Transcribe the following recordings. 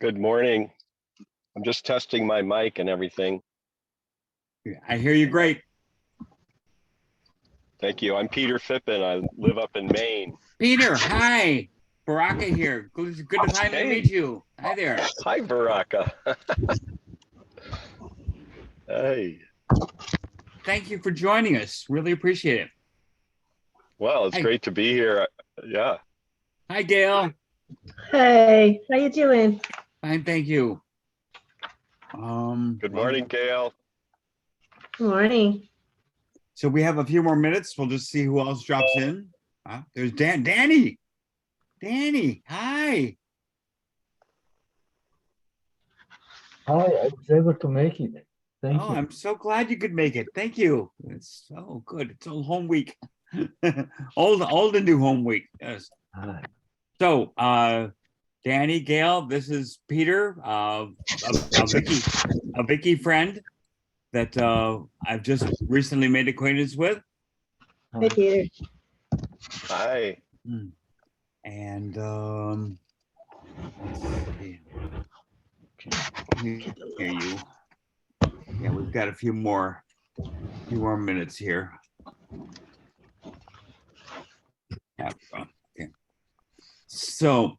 Good morning. I'm just testing my mic and everything. I hear you great. Thank you. I'm Peter Phippen. I live up in Maine. Peter, hi. Baraka here. Good to finally meet you. Hi there. Hi, Baraka. Hey. Thank you for joining us. Really appreciate it. Well, it's great to be here. Yeah. Hi, Gail. Hey, how you doing? Fine, thank you. Good morning, Gail. Good morning. So we have a few more minutes. We'll just see who else drops in. There's Danny. Danny, hi. Hi, I was able to make it. Thank you. I'm so glad you could make it. Thank you. It's so good. It's all home week. old and new home week. Yes. Hi. So, Danny, Gail, this is Peter, a Vicky friend that I've just recently made acquaintance with. Hey, Peter. Hi. And let's see. Let me hear you. Yeah, we've got a few more minutes here. Yeah. Okay. So,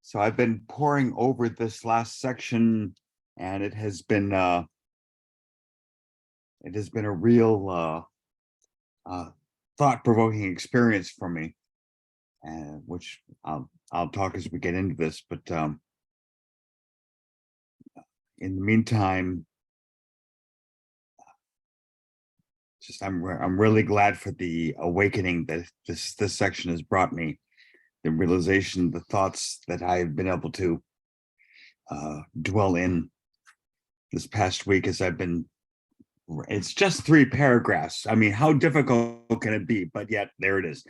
So I've been poring over this last section, and it has been a real thought-provoking experience for me, which I'll talk as we get into this. But in the meantime, I'm really glad for the awakening that this section has brought me. The realization, the thoughts that I've been able to dwell in this past week as I've been. It's just 3 paragraphs. I mean, how difficult can it be? But yet, there it is.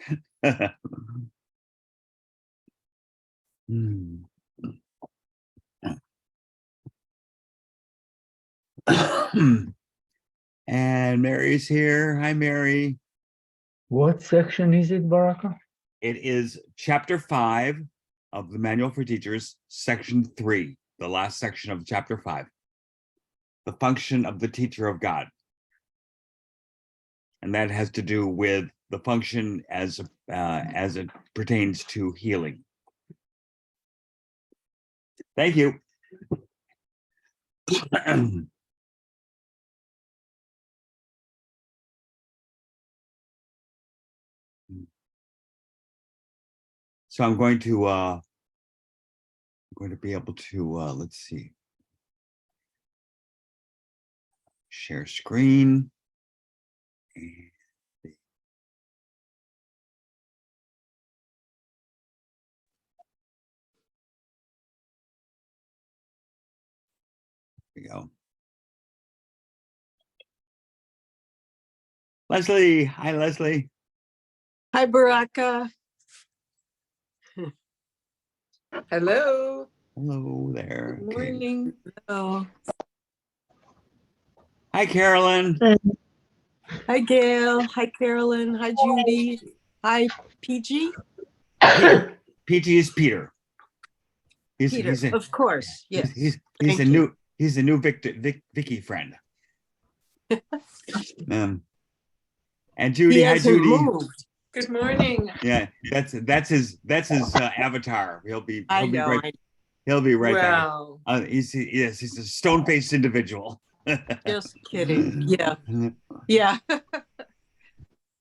And Mary's here. Hi, Mary. What section is it, Baraka? It is chapter 5 of the Manual for Teachers, section 3, the last section of chapter 5, the function of the teacher of God. And that has to do with the function as it pertains to healing. Thank you. So I'm going to be able to let's see, share screen. And there we go. Leslie, hi Leslie. Hi, Baraka. Hello. Hello there. Good morning. Hello. Hi Carolyn. Hi, Gail. Hi, Carolyn. Hi, Judy. Hi, PG. Peter. PG is Peter. Peter, of course. Yes. He's a new Vicky friend. And Judy, hi Judy. Moved. Good morning. Yeah, that's his avatar. He'll be right Wow. back. He's a stone-faced individual. Just kidding. Yeah. Yeah.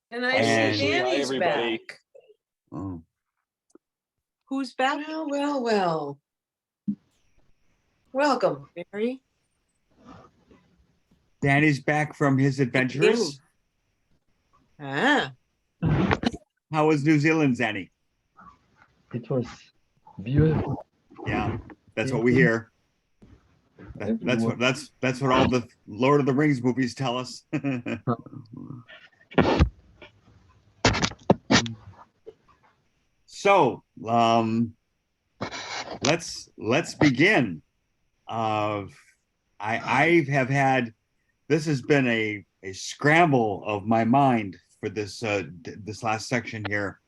And I see Danny's everybody. back. Oh. Who's back? Well. Welcome. Mary? Danny's back from his adventures. Ah, How was New Zealand, Danny? It was beautiful. Yeah, that's what we hear. That's what all the Lord of the Rings movies tell us. So, let's begin. I have had, this has been a scramble of my mind for this this last section here,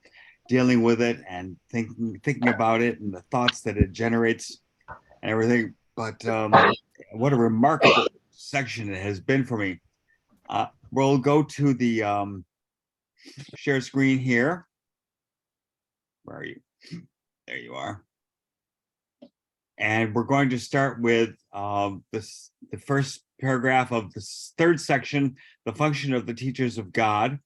dealing with it and thinking about it and the thoughts that it generates and everything. But what a remarkable section it has been for me. We'll go to the share screen here. Where are you? There you are. And we're going to start with the first paragraph of the third section, the function of the teachers of God.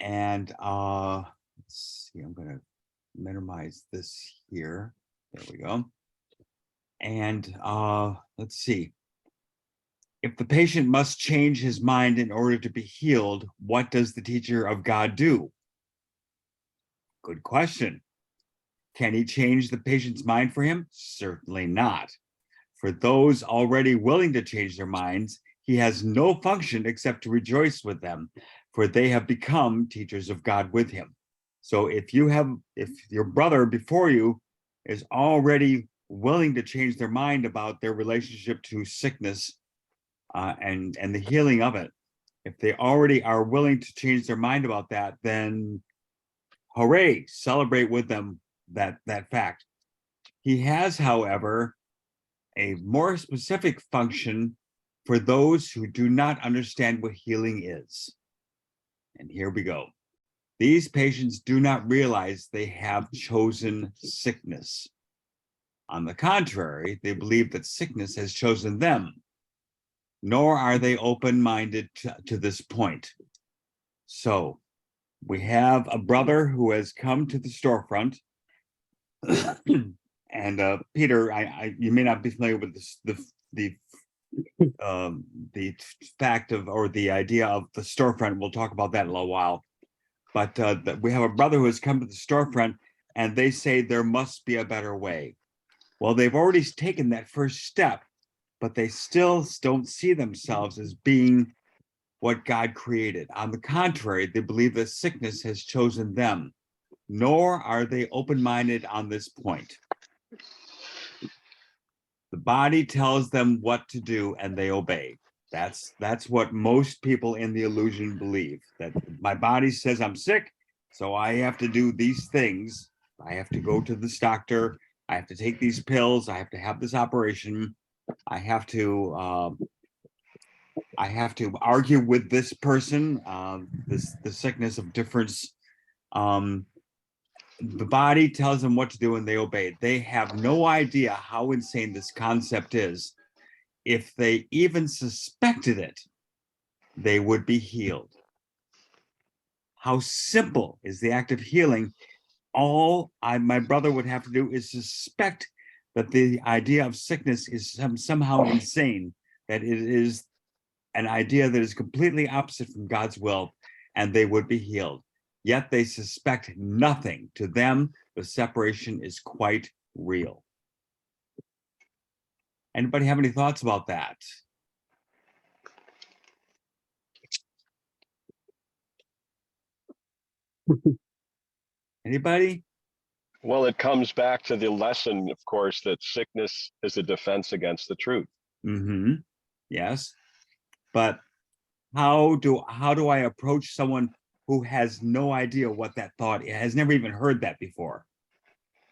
And let's see, I'm going to minimize this here. There we go. And let's see. If the patient must change his mind in order to be healed, what does the teacher of God do? Good question. Can he change the patient's mind for him? Certainly not. For those already willing to change their minds, he has no function except to rejoice with them, for they have become teachers of God with him. So if your brother before you is already willing to change their mind about their relationship to sickness and the healing of it, if they already are willing to change their mind about that, then hooray, celebrate with them that fact. He has, however, a more specific function for those who do not understand what healing is. And here we go. These patients do not realize they have chosen sickness. On the contrary, they believe that sickness has chosen them, nor are they open-minded to this point. So we have a brother who has come to the storefront. And Peter, you may not be familiar with this, the fact of, or the idea of the storefront. We'll talk about that in a little while. But we have a brother who has come to the storefront, and they say there must be a better way. Well, they've already taken that first step, but they still don't see themselves as being what God created. On the contrary, they believe that sickness has chosen them, nor are they open-minded on this point. The body tells them what to do and they obey. That's what most people in the illusion believe, that my body says I'm sick, so I have to do these things. I have to go to this doctor. I have to take these pills. I have to have this operation. I have to argue with this person, the sickness of difference. The body tells them what to do and they obey. They have no idea how insane this concept is. If they even suspected it, they would be healed. How simple is the act of healing? All my brother would have to do is suspect that the idea of sickness is somehow insane, that it is an idea that is completely opposite from God's will, and they would be healed. Yet they suspect nothing. To them, the separation is quite real. Anybody have any thoughts about that? Anybody? Well, it comes back to the lesson, of course, that sickness is a defense against the truth. Mm-hmm. Yes. But how do I approach someone who has no idea what that thought is, has never even heard that before?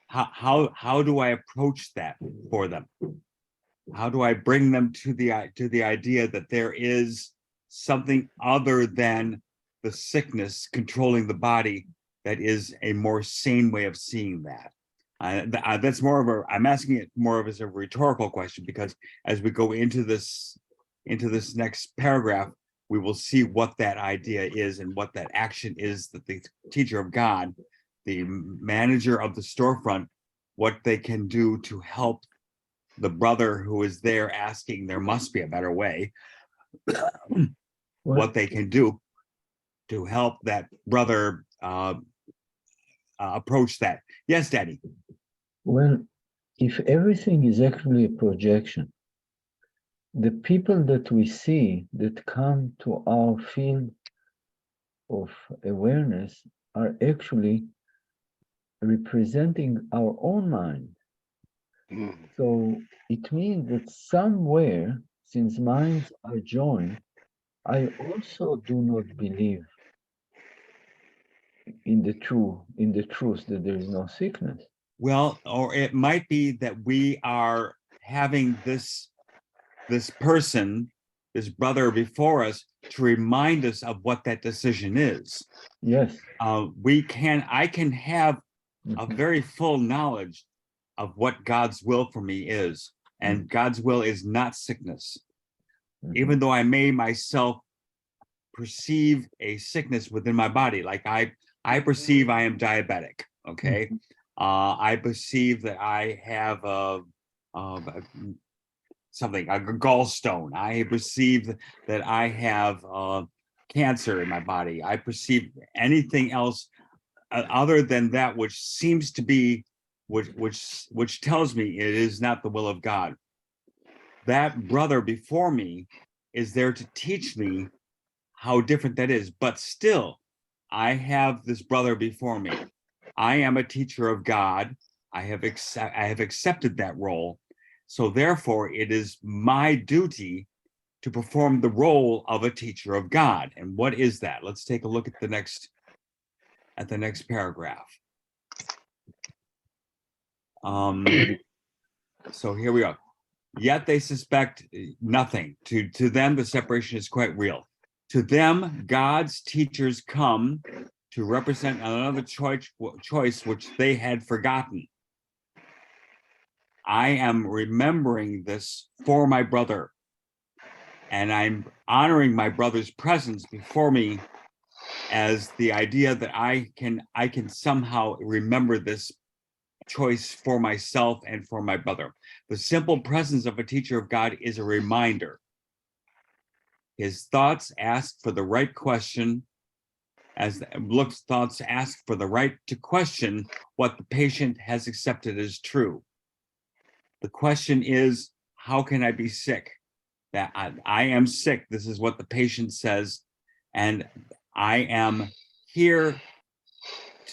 How do I approach that for them? How do I bring them to the idea that there is something other than the sickness controlling the body that is a more sane way of seeing that? That's more of a, I'm asking it more of as a rhetorical question, because as we go into this next paragraph, we will see what that idea is and what that action is that the teacher of God the manager of the storefront what they can do to help the brother who is there asking, there must be a better way, what they can do to help that brother approach that. Yes, Daddy. Well, if everything is actually a projection, the people that we see that come to our field of awareness are actually representing our own mind. Mm. So it means that somewhere, since minds are joined, I also do not believe in the truth that there is no sickness. Well, or it might be that we are having this person, this brother before us, to remind us of what that decision is. Yes. I can have a very full knowledge of what God's will for me is, and God's will is not sickness. Even though I may myself perceive a sickness within my body, like I perceive I am diabetic. Okay, I perceive that I have something, a gallstone. I perceive that I have cancer in my body. I perceive anything else other than that which seems to be, which tells me it is not the will of God. That brother before me is there to teach me how different that is. But still, I have this brother before me. I am a teacher of God. I have accepted that role. So therefore, it is my duty to perform the role of a teacher of God. And what is that? Let's take a look at the next paragraph. So here we are. Yet they suspect nothing. To them, the separation is quite real. To them, God's teachers come to represent another choice which they had forgotten. I am remembering this for my brother, and I'm honoring my brother's presence before me as the idea that I can somehow remember this choice for myself and for my brother. The simple presence of a teacher of God is a reminder. His thoughts ask for the right question, as Look's thoughts ask for the right to question what the patient has accepted as true. The question is, how can I be sick? That I am sick. This is what the patient says. And I am here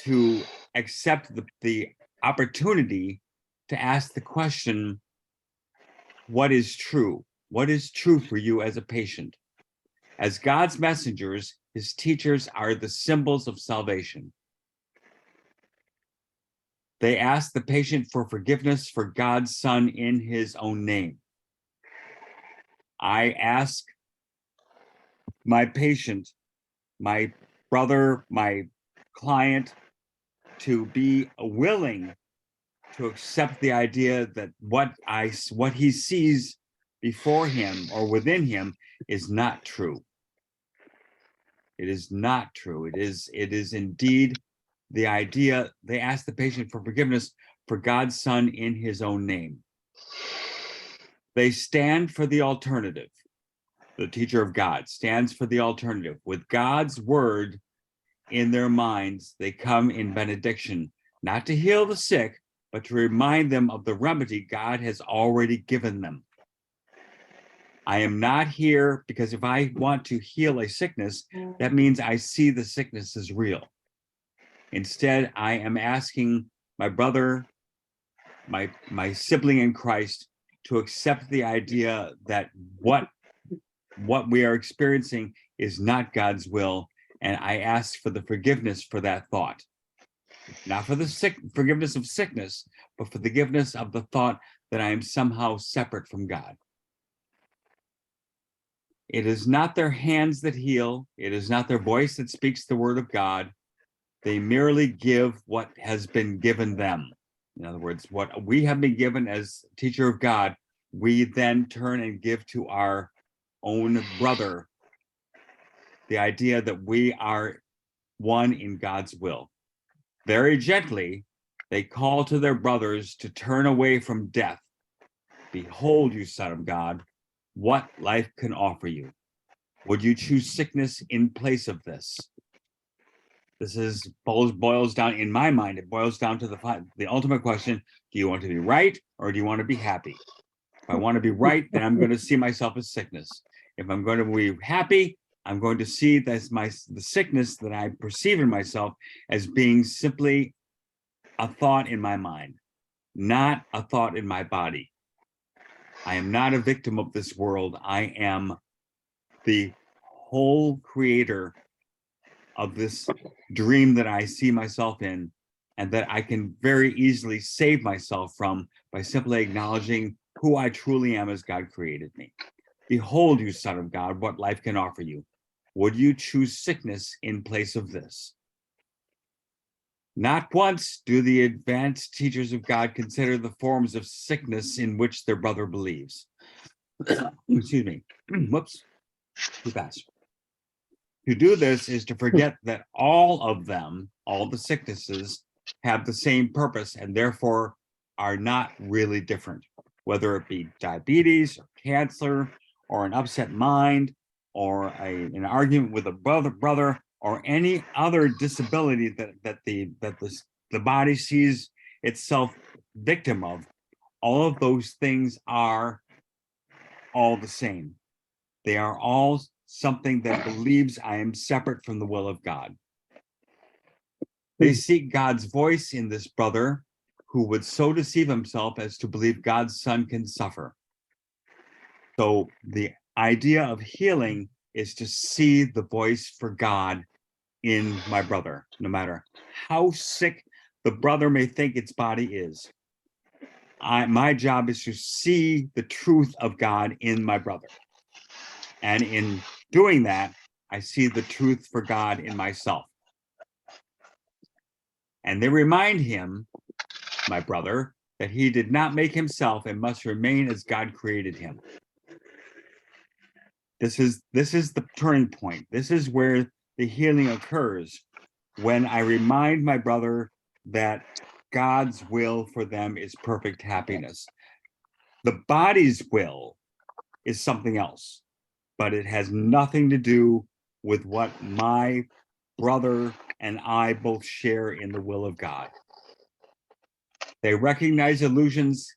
to accept the opportunity to ask the question, what is true? What is true for you as a patient? As God's messengers, his teachers are the symbols of salvation. They ask the patient for forgiveness for God's Son in his own name. I ask my patient, my brother, my client, to be willing to accept the idea that what he sees before him or within him is not true. It is not true. It is indeed the idea. They ask the patient for forgiveness for God's Son in his own name. They stand for the alternative. The teacher of God stands for the alternative. With God's word in their minds, they come in benediction, not to heal the sick, but to remind them of the remedy God has already given them. I am not here because if I want to heal a sickness, that means I see the sickness as real. Instead, I am asking my brother, my sibling in Christ, to accept the idea that what we are experiencing is not God's will, and I ask for the forgiveness for that thought. Not for the forgiveness of sickness, but for the forgiveness of the thought that I am somehow separate from God. It is not their hands that heal. It is not their voice that speaks the word of God. They merely give what has been given them. In other words, what we have been given as teacher of God, we then turn and give to our own brother the idea that we are one in God's will. Very gently, they call to their brothers to turn away from death. Behold, you son of God, what life can offer you. Would you choose sickness in place of this? This is boils down, in my mind, it boils down to the ultimate question: do you want to be right or do you want to be happy? If I want to be right, then I'm going to see myself as sickness. If I'm going to be happy, I'm going to see that the sickness that I perceive in myself as being simply a thought in my mind, not a thought in my body. I am not a victim of this world. I am the whole creator of this dream that I see myself in, and that I can very easily save myself from by simply acknowledging who I truly am as God created me. Behold, you son of God, what life can offer you. Would you choose sickness in place of this? Not once do the advanced teachers of God consider the forms of sickness in which their brother believes. Excuse me. Whoops. Too fast. To do this is to forget that all of them, all the sicknesses, have the same purpose and therefore are not really different, whether it be diabetes or cancer or an upset mind or an argument with a brother or any other disability that the body sees itself victim of. All of those things are all the same. They are all something that believes I am separate from the will of God. They seek God's voice in this brother who would so deceive himself as to believe God's son can suffer. So the idea of healing is to see the voice for God in my brother, no matter how sick the brother may think its body is. My job is to see the truth of God in my brother. And in doing that, I see the truth for God in myself. And they remind him, my brother, that he did not make himself and must remain as God created him. This is the turning point. This is where the healing occurs, when I remind my brother that God's will for them is perfect happiness. The body's will is something else, but it has nothing to do with what my brother and I both share in the will of God. They recognize illusions.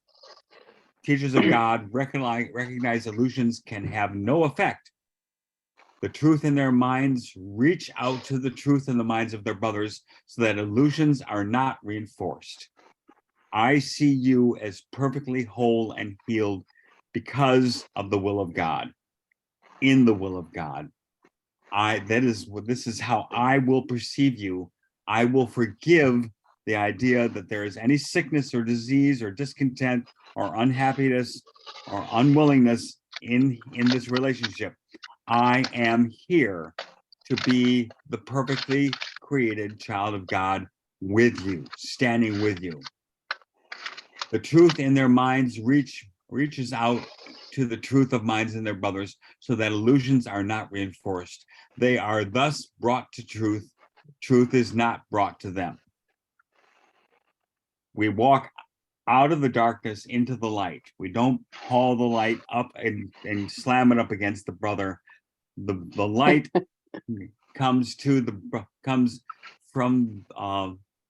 Teachers of God recognize illusions can have no effect. The truth in their minds reach out to the truth in the minds of their brothers so that illusions are not reinforced. I see you as perfectly whole and healed because of the will of God, in the will of God. This is how I will perceive you. I will forgive the idea that there is any sickness or disease or discontent or unhappiness or unwillingness in this relationship. I am here to be the perfectly created child of God with you, standing with you. The truth in their minds reaches out to the truth of minds in their brothers so that illusions are not reinforced. They are thus brought to truth. Truth is not brought to them. We walk out of the darkness into the light. We don't haul the light up and slam it up against the brother. The light comes from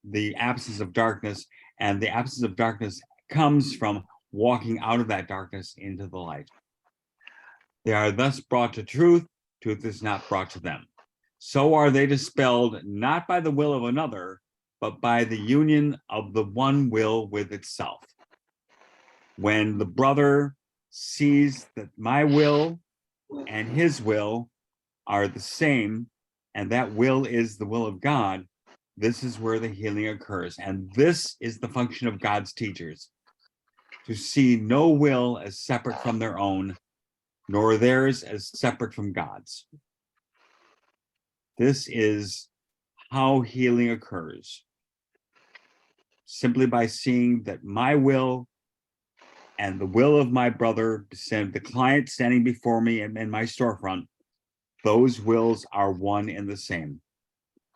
the absence of darkness, and the absence of darkness comes from walking out of that darkness into the light. They are thus brought to truth. Truth is not brought to them. So are they dispelled, not by the will of another, but by the union of the one will with itself. When the brother sees that my will and his will are the same, and that will is the will of God, this is where the healing occurs. And this is the function of God's teachers, to see no will as separate from their own, nor theirs as separate from God's. This is how healing occurs. Simply by seeing that my will and the will of my brother, the client standing before me in my storefront, those wills are one and the same,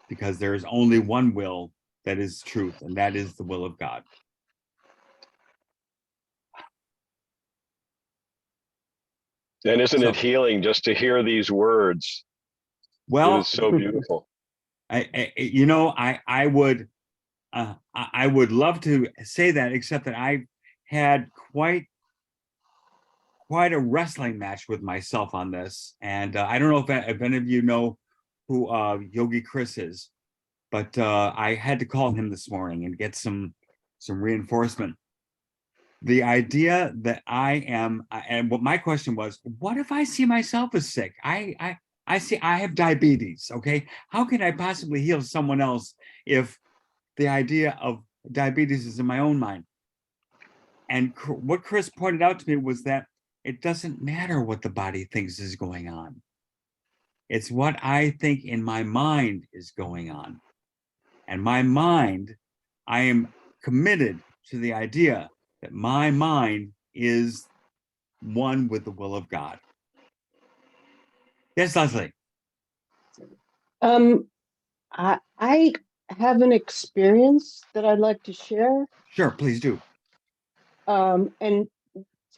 because there is only one will that is truth, and that is the will of God. And isn't So- it healing just to hear these words? It Well, is so beautiful. I would love to say that, except that I had quite a wrestling match with myself on this, and I don't know if any of you know who Yogi Chris is, but I had to call him this morning and get some reinforcement. The idea that I am, and what my question was, what if I see myself as sick? I see I have diabetes. Okay, how can I possibly heal someone else if the idea of diabetes is in my own mind? And what Chris pointed out to me was that it doesn't matter what the body thinks is going on. It's what I think in my mind is going on. And my mind, I am committed to the idea that my mind is one with the will of God. Yes, Leslie. I have an experience that I'd like to share. Sure, please do. And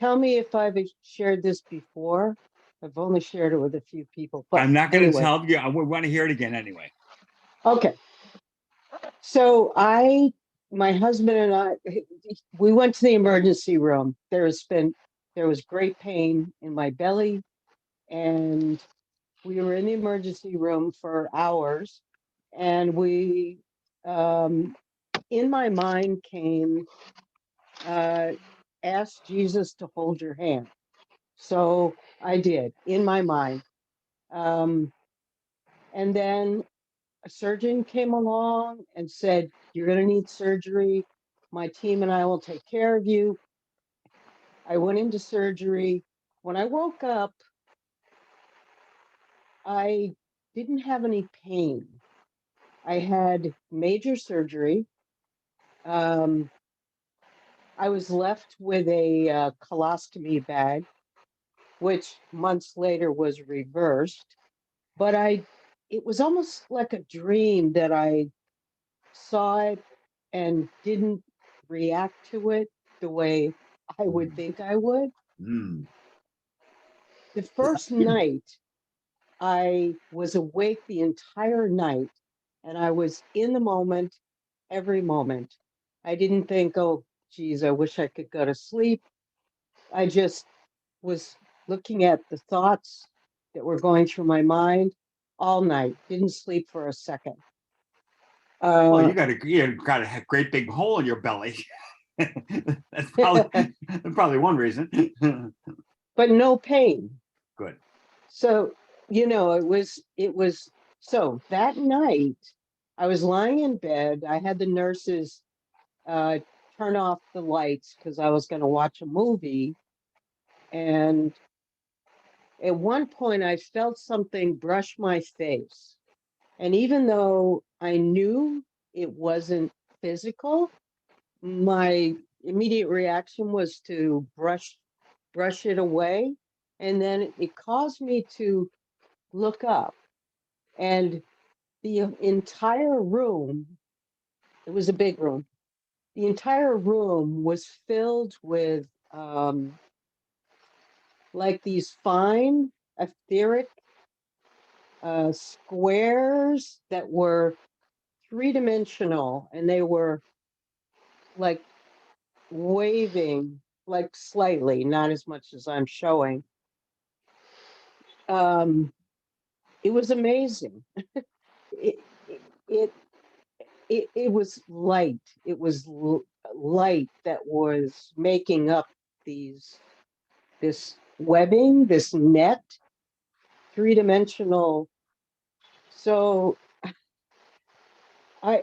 tell me if I've shared this before. I've only shared it with a few people, but I'm not going to anyway. tell you. I want to hear it again anyway. Okay. So my husband and I, we went to the emergency room. There was great pain in my belly, and we were in the emergency room for hours, and in my mind came, ask Jesus to hold your hand. So I did in my mind. And then a surgeon came along and said, you're going to need surgery. My team and I will take care of you. I went into surgery. When I woke up, I didn't have any pain. I had major surgery. I was left with a colostomy bag, which months later was reversed. But it was almost like a dream that I saw it and didn't react to it the way I would think I would. Mm. The first night, I was awake the entire night, and I was in the moment every moment. I didn't think, oh, geez, I wish I could go to sleep. I just was looking at the thoughts that were going through my mind all night, didn't sleep for a second. Well, you got a great big hole in your belly. That's probably one reason. But no pain. Good. So, it was so that night I was lying in bed. I had the nurses turn off the lights because I was going to watch a movie. And at one point I felt something brush my face. And even though I knew it wasn't physical, my immediate reaction was to brush it away. And then it caused me to look up, and the entire room, it was a big room, the entire room was filled with like these fine etheric squares that were three-dimensional, and they were like waving, like slightly, not as much as I'm showing. It was amazing. it, it it was light. It was light that was making up this webbing, this net, three-dimensional. So I,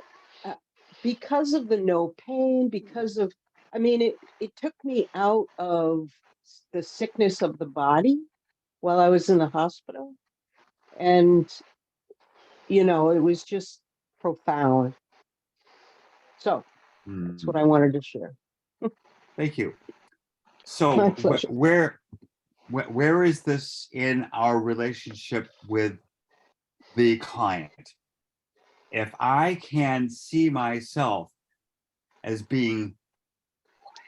because of the no pain, it took me out of the sickness of the body while I was in the hospital. And, it was just profound. So that's what I wanted to share. Thank you. My So pleasure. where is this in our relationship with the client? if I can see myself as being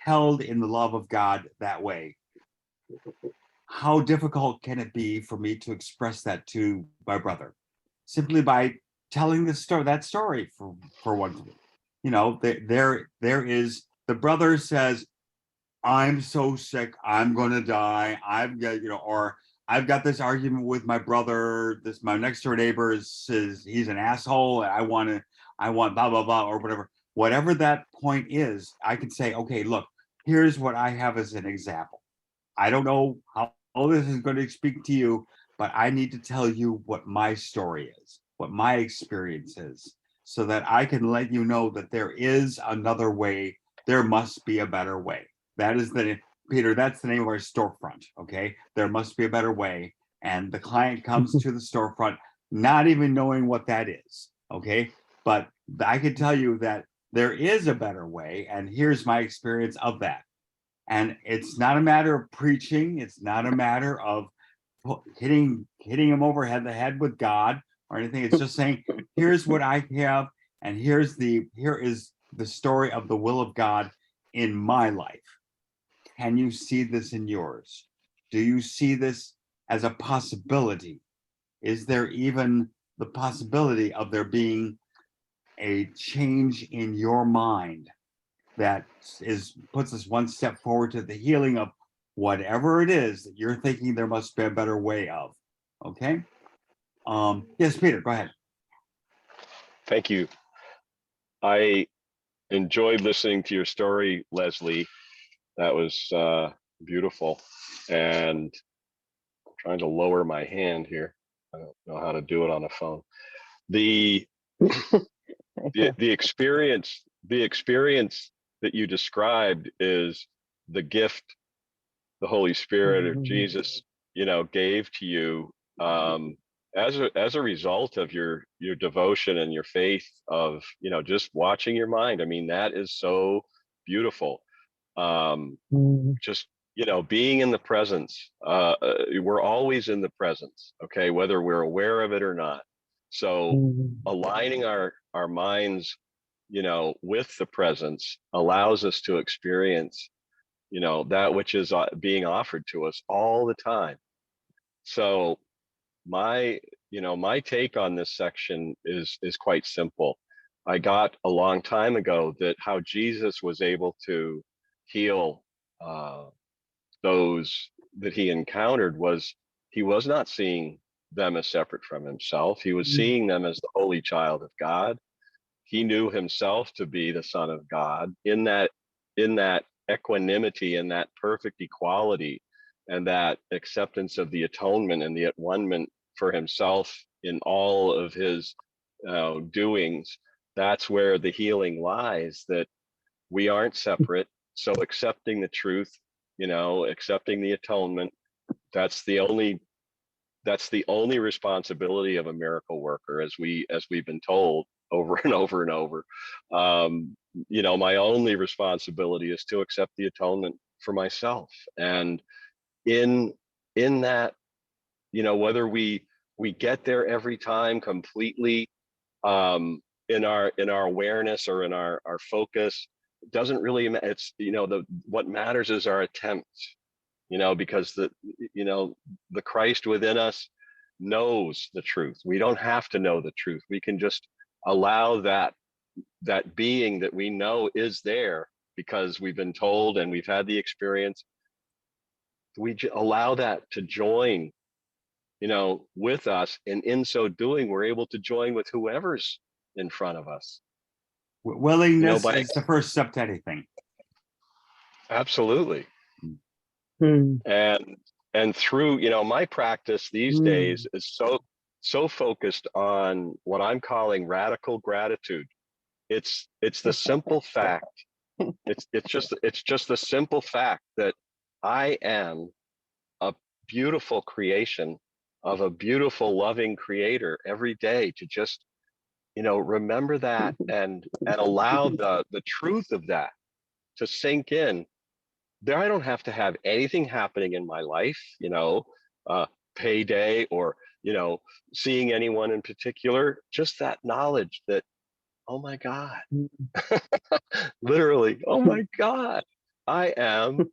held in the love of God that way, how difficult can it be for me to express that to my brother? Simply by telling the story, that story for one thing. You know, there is, the brother says, I'm so sick, I'm gonna die, I've got, you know, or I've got this argument with my brother, this my next door neighbor says he's an asshole, and I want blah blah blah or whatever. Whatever that point is, I can say, okay, look, here's what I have as an example. I don't know how this is going to speak to you, but I need to tell you what my story is, what my experience is, so that I can let you know that there is another way. There must be a better way. That is Peter, that's the name of our storefront. Okay. There must be a better way. And the client comes to the storefront, not even knowing what that is. Okay. But I can tell you that there is a better way. And here's my experience of that. And it's not a matter of preaching. It's not a matter of hitting him over the head with God or anything. It's just saying, here's what I have, and here is the story of the will of God in my life. Can you see this in yours? Do you see this as a possibility? Is there even the possibility of there being a change in your mind that puts us one step forward to the healing of whatever it is that you're thinking there must be a better way of? Okay. Yes, Peter, go ahead. Thank you. I enjoyed listening to your story, Leslie. That was beautiful. And I'm trying to lower my hand here. I don't know how to do it on a phone. The experience that you described is the gift the Holy Spirit of Jesus, gave to you as a result of your devotion and your faith of, just watching your mind. I mean, that is so beautiful. Just, being in the presence. We're always in the presence, okay, whether we're aware of it or not. So aligning our minds, with the presence allows us to experience, that which is being offered to us all the time. So my take on this section is quite simple. I got a long time ago that how Jesus was able to heal those that he encountered was he was not seeing them as separate from himself. He was seeing them as the holy child of God. He knew himself to be the Son of God in that equanimity and that perfect equality and that acceptance of the atonement and the at-one-ment for himself in all of his doings. That's where the healing lies, that we aren't separate. So accepting the truth, accepting the atonement, that's the only responsibility of a miracle worker, as we've been told over and over and over. My only responsibility is to accept the atonement for myself. And in that, whether we get there every time completely, in our awareness or in our focus, it doesn't really matter. It's, what matters is our attempt, because the Christ within us knows the truth. We don't have to know the truth. We can just allow that being that we know is there because we've been told and we've had the experience. We allow that to join, with us. And in so doing, we're able to join with whoever's in front of us. Willingness is the first step to anything. Absolutely. And through, my practice these days is so focused on what I'm calling radical gratitude. It's the simple fact. It's just the simple fact that I am a beautiful creation of a beautiful, loving creator every day, to just, remember that and allow the truth of that to sink in. There, I don't have to have anything happening in my life, payday or seeing anyone in particular, just that knowledge that, oh my God, literally, oh my God, I am,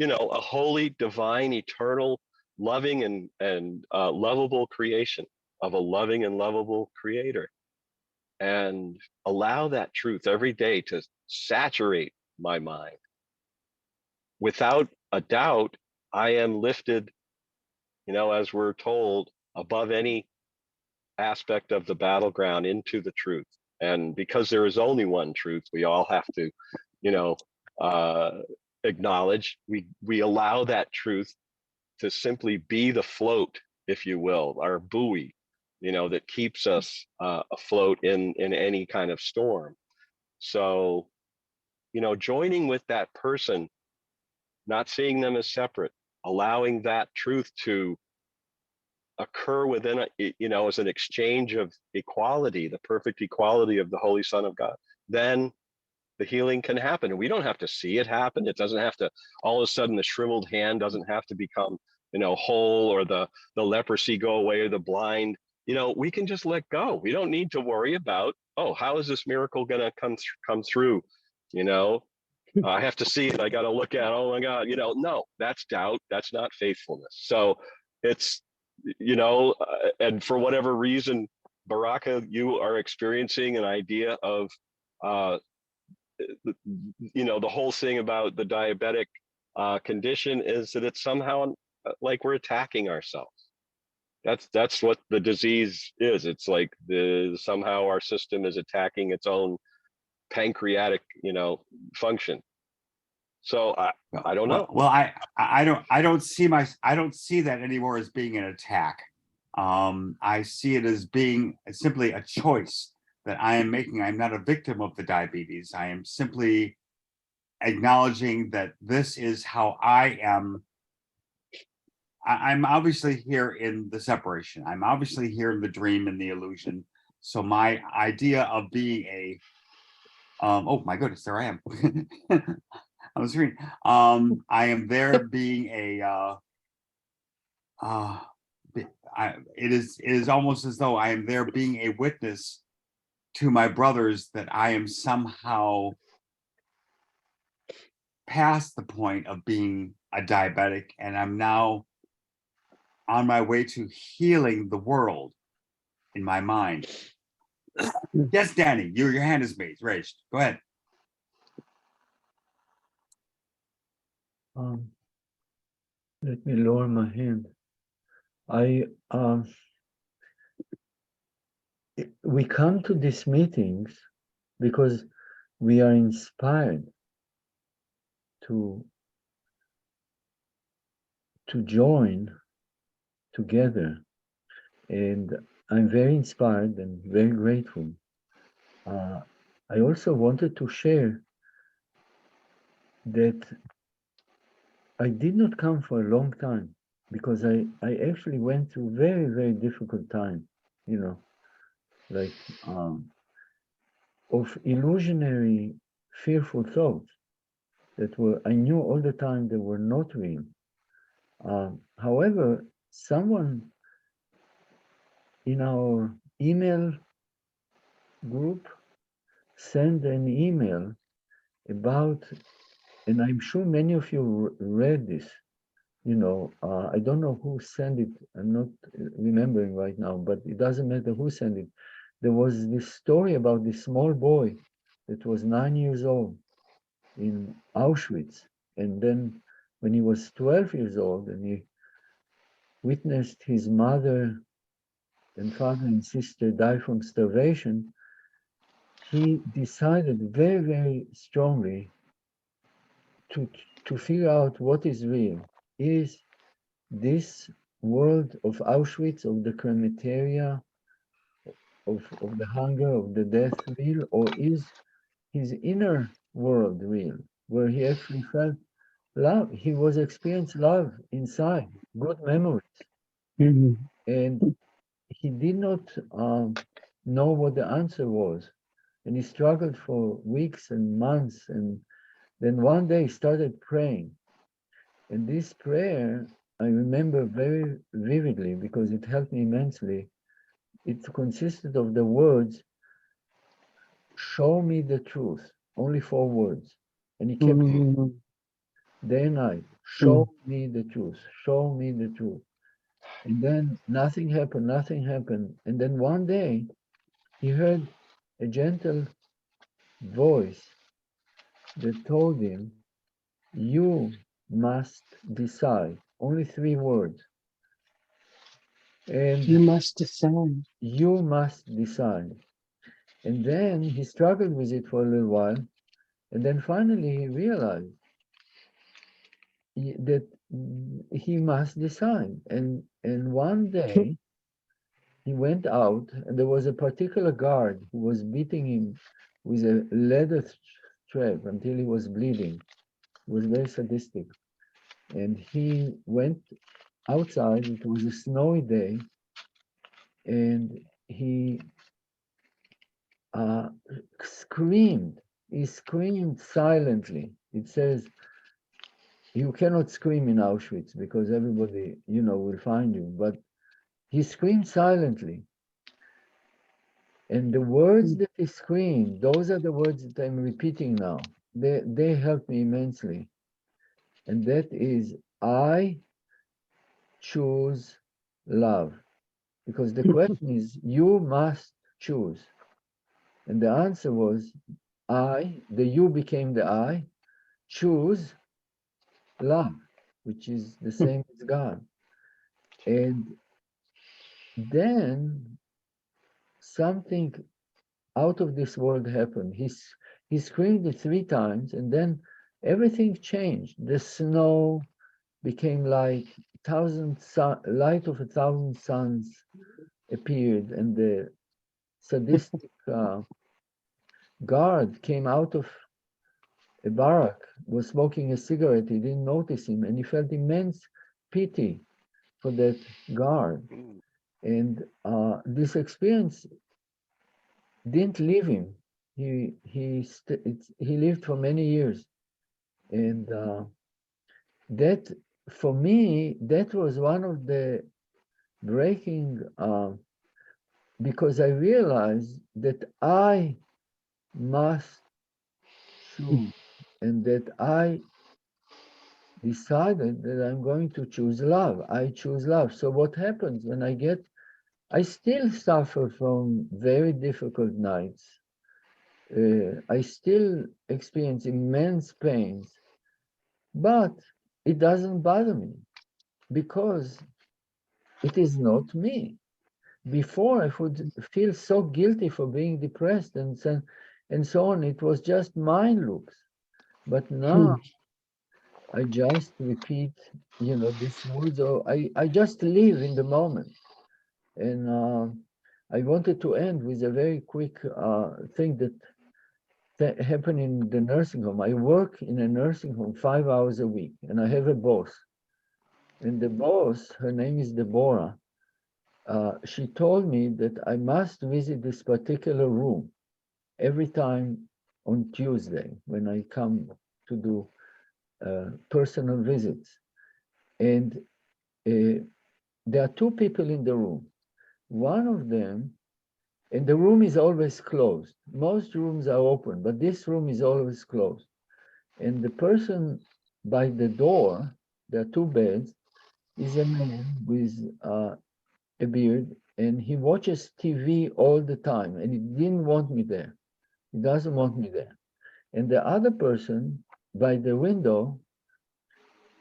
a holy, divine, eternal, loving and lovable creation of a loving and lovable creator. And allow that truth every day to saturate my mind. Without a doubt, I am lifted, as we're told, above any aspect of the battleground into the truth. And because there is only one truth, we all have to, uh, acknowledge, we allow that truth to simply be the float, if you will, our buoy, that keeps us afloat in any kind of storm. So, joining with that person, not seeing them as separate, allowing that truth to occur within as an exchange of equality, the perfect equality of the Holy Son of God, then the healing can happen. And we don't have to see it happen. It doesn't have to, all of a sudden, the shriveled hand doesn't have to become, whole, or the leprosy go away, or the blind. We can just let go. We don't need to worry about, oh, how is this miracle going to come through? I have to see it. I got to look at, oh my God, no, that's doubt. That's not faithfulness. So it's, and for whatever reason, Baraka, you are experiencing an idea of, the whole thing about the diabetic condition is that it's somehow like we're attacking ourselves. That's what the disease is. It's like somehow our system is attacking its own pancreatic, function. So I don't know. Well, I don't see that anymore as being an attack. I see it as being simply a choice that I am making. I'm not a victim of the diabetes. I am simply acknowledging that this is how I am. I'm obviously here in the separation. I'm obviously here in the dream and the illusion. So my idea of being a, oh my goodness, there I am. on the screen. I am there being a, it is almost as though I am there being a witness to my brothers that I am somehow past the point of being a diabetic, and I'm now on my way to healing the world in my mind. Yes, Danny, your hand is raised. Go ahead. Let me lower my hand. We come to these meetings because we are inspired to join together, and I'm very inspired and very grateful. I also wanted to share that I did not come for a long time, because I actually went through very, very difficult time, like of illusionary, fearful thoughts that I knew all the time they were not real. However, someone in our email group sent an email about, and I'm sure many of you read this, I don't know who sent it. I'm not remembering right now, but it doesn't matter who sent it. There was this story about this small boy that was 9 years old in Auschwitz. And then when he was 12 years old and he witnessed his mother and father and sister die from starvation, he decided very, very strongly to figure out what is real. Is this world of Auschwitz, of the crematoria, of the hunger, of the death real, or is his inner world real, where he actually felt love? He was experiencing love inside, good memories. And he did not know what the answer was. And he struggled for weeks and months. And then one day he started praying. And this prayer I remember very vividly because it helped me immensely. It consisted of the words, "Show me the truth." Only 4 words. And he kept day and night, "Show me the truth, show me the truth." And then nothing happened, nothing happened. And then one day he heard a gentle voice that told him, "You must decide." Only 3 words. And You must decide. you must decide. And then he struggled with it for a little while. And then finally he realized that he must decide. And one day he went out and there was a particular guard who was beating him with a leather strap until he was bleeding. He was very sadistic. And he went outside. It was a snowy day. And he screamed. He screamed silently. It says, you cannot scream in Auschwitz because everybody, will find you. But he screamed silently. And the words that he screamed, those are the words that I'm repeating now. They helped me immensely. And that is, I choose love. Because the question is, you must choose. And the answer was, the you became the I, choose love, which is the same as God. And then something out of this world happened. He screamed it 3 times, and then everything changed. The snow became like light of 1,000 suns appeared, and the sadistic guard came out of a barrack, was smoking a cigarette. He didn't notice him, and he felt immense pity for that guard. And this experience didn't leave him. He lived for many years, and that, for me, that was one of the breaking, because I realized that I must choose, and that I decided that I'm going to choose love. I choose love. So what happens when I still suffer from very difficult nights. I still experience immense pains, but it doesn't bother me because it is not me. Before, I would feel so guilty for being depressed and so on. It was just mind loops. But now I just repeat, these words, or I just live in the moment. And I wanted to end with a very quick thing that happened in the nursing home. I work in a nursing home 5 hours a week, and I have a boss. And the boss, her name is Deborah, she told me that I must visit this particular room every time on Tuesday when I come to do personal visits. And there are 2 people in the room. One of them, and the room is always closed. Most rooms are open, but this room is always closed. And the person by the door, there are 2 beds, is a man with a beard, and he watches TV all the time, and he didn't want me there. He doesn't want me there. And the other person by the window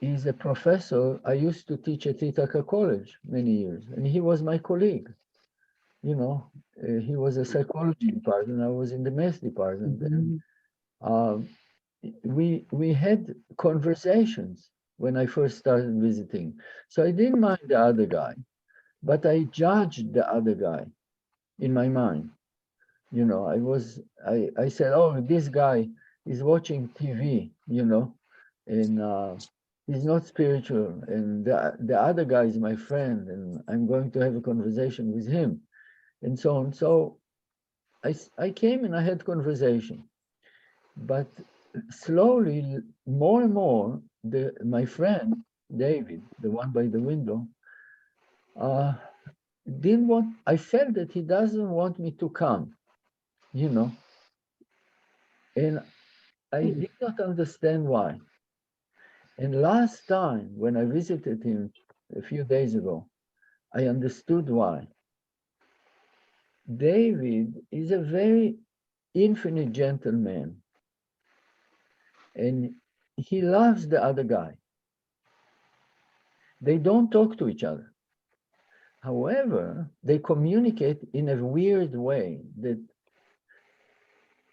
is a professor. I used to teach at Ithaca College many years, and he was my colleague. He was a psychology department. I was in the math department, and we had conversations when I first started visiting. So I didn't mind the other guy, but I judged the other guy in my mind. I said, oh, this guy is watching TV, and he's not spiritual. And the other guy is my friend, and I'm going to have a conversation with him, and so on. So I came and I had conversation, but slowly, more and more, my friend David, the one by the window, didn't want, I felt that he doesn't want me to come, you know, and I did not understand why. And last time when I visited him a few days ago, I understood why. David is a very infinite gentleman, and he loves the other guy. They don't talk to each other. However, they communicate in a weird way that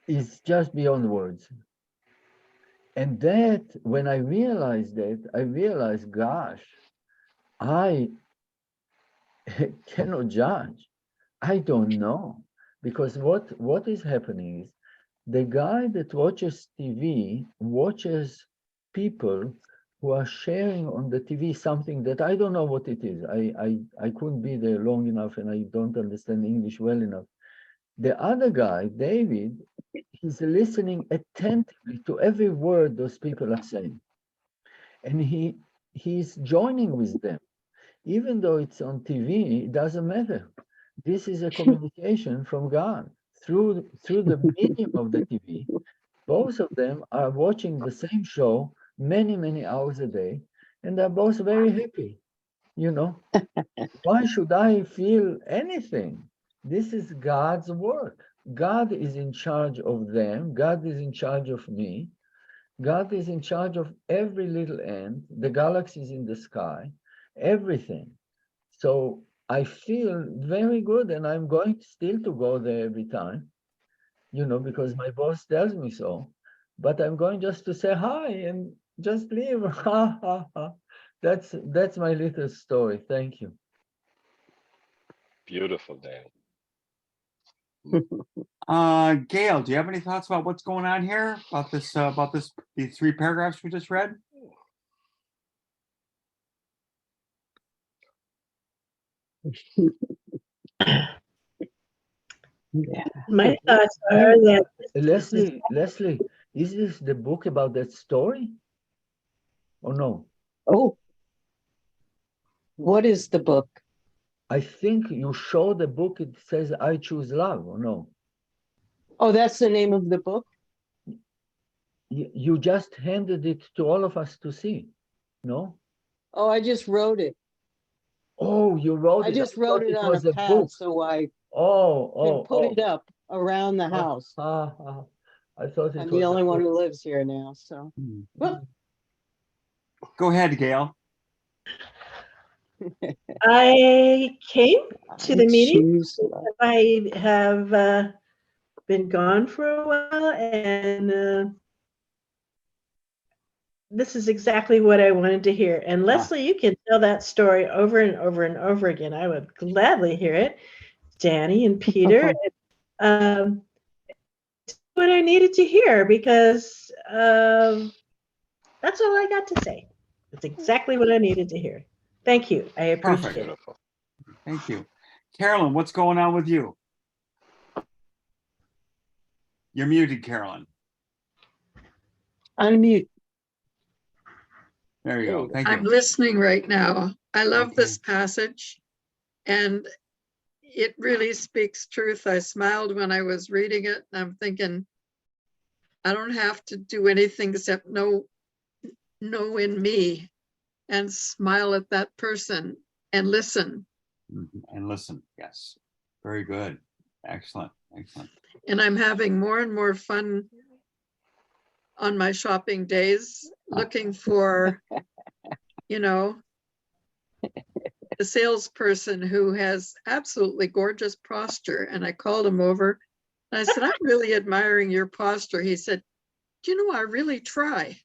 is just beyond words. And that, when I realized that, I realized, gosh, I cannot judge. I don't know. Because what is happening is the guy that watches TV watches people who are sharing on the TV something that I don't know what it is. I couldn't be there long enough and I don't understand English well enough. The other guy, David, he's listening attentively to every word those people are saying. And he's joining with them. Even though it's on TV, it doesn't matter. This is a communication from God through the medium of the TV. Both of them are watching the same show many hours a day, and they're both very happy. You know, why should I feel anything? This is God's work. God is in charge of them. God is in charge of me. God is in charge of every little ant, the galaxies in the sky, everything. So I feel very good, and I'm going still to go there every time, you know, because my boss tells me so. But I'm going just to say hi and just leave. Ha ha ha. That's my little story. Thank you. Beautiful, Dan. Gail, do you have any thoughts about what's going on here about this these 3 paragraphs we just read? Yeah. My thoughts are that Leslie, is this the book about that story? Or no? Oh, what is the book? I think you show the book, it says I Choose Love, or no? Oh, that's the name of the book? You just handed it to all of us to see, no? Oh, I just wrote it. Oh, you wrote I it. just Thought wrote it it on a was a pad book. so I Oh, can put it up around the Ah, house. I thought it I'm was the a only one book. who lives here now, so. Whoop. Go ahead, Gail. I came to I the meeting. choose love. I have been gone for a while, and this is exactly what I wanted to hear. And Leslie, you can tell that story over and over and over again. I would gladly hear it. Danny and Peter, it's what I needed to hear because that's all I got to say. It's exactly what I needed to hear. Thank you. I appreciate Perfect. it. Beautiful. Thank you. Carolyn, what's going on with you? You're muted, Carolyn. Unmute. There you There go. you go. Thank I'm you. listening right now. I love Okay. this passage and it really speaks truth. I smiled when I was reading it and I'm thinking, I don't have to do anything except know in me and smile at that person and listen. And listen. Yes. Very good. Excellent. Excellent. And I'm having more and more fun on my shopping days, looking for, you know, the salesperson who has absolutely gorgeous posture. And I called him over and I said, I'm really admiring your posture. He said, do you know, I really try.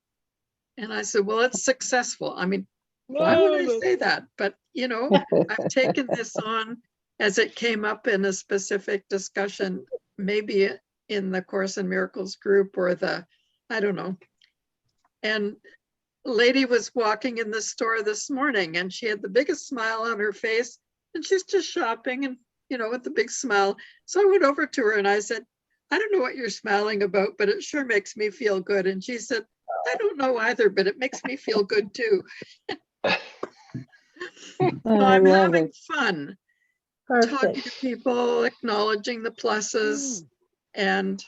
And I said, well, it's successful. I mean, why would I say that? But, you know, I've taken this on as it came up in a specific discussion, maybe in the Course in Miracles group or I don't know. And a lady was walking in the store this morning and she had the biggest smile on her face and she's just shopping and, you know, with the big smile. So I went over to her and I said, I don't know what you're smiling about, but it sure makes me feel good. And she said, I don't know either, but it makes me feel good too. So I I'm love having it. fun talking to Perfect. people, acknowledging the pluses, and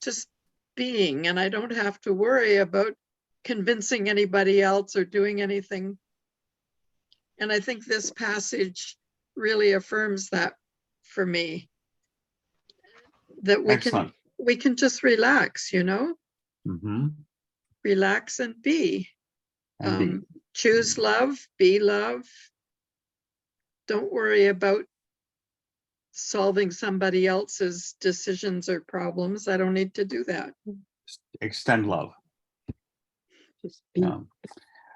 just being. And I don't have to worry about convincing anybody else or doing anything. And I think this passage really affirms that for me, that Excellent. we can just relax, you know, Mm-hmm. relax and be. And be. Choose love, be love. Don't worry about solving somebody else's decisions or problems. I don't need to do that. Extend love. Just be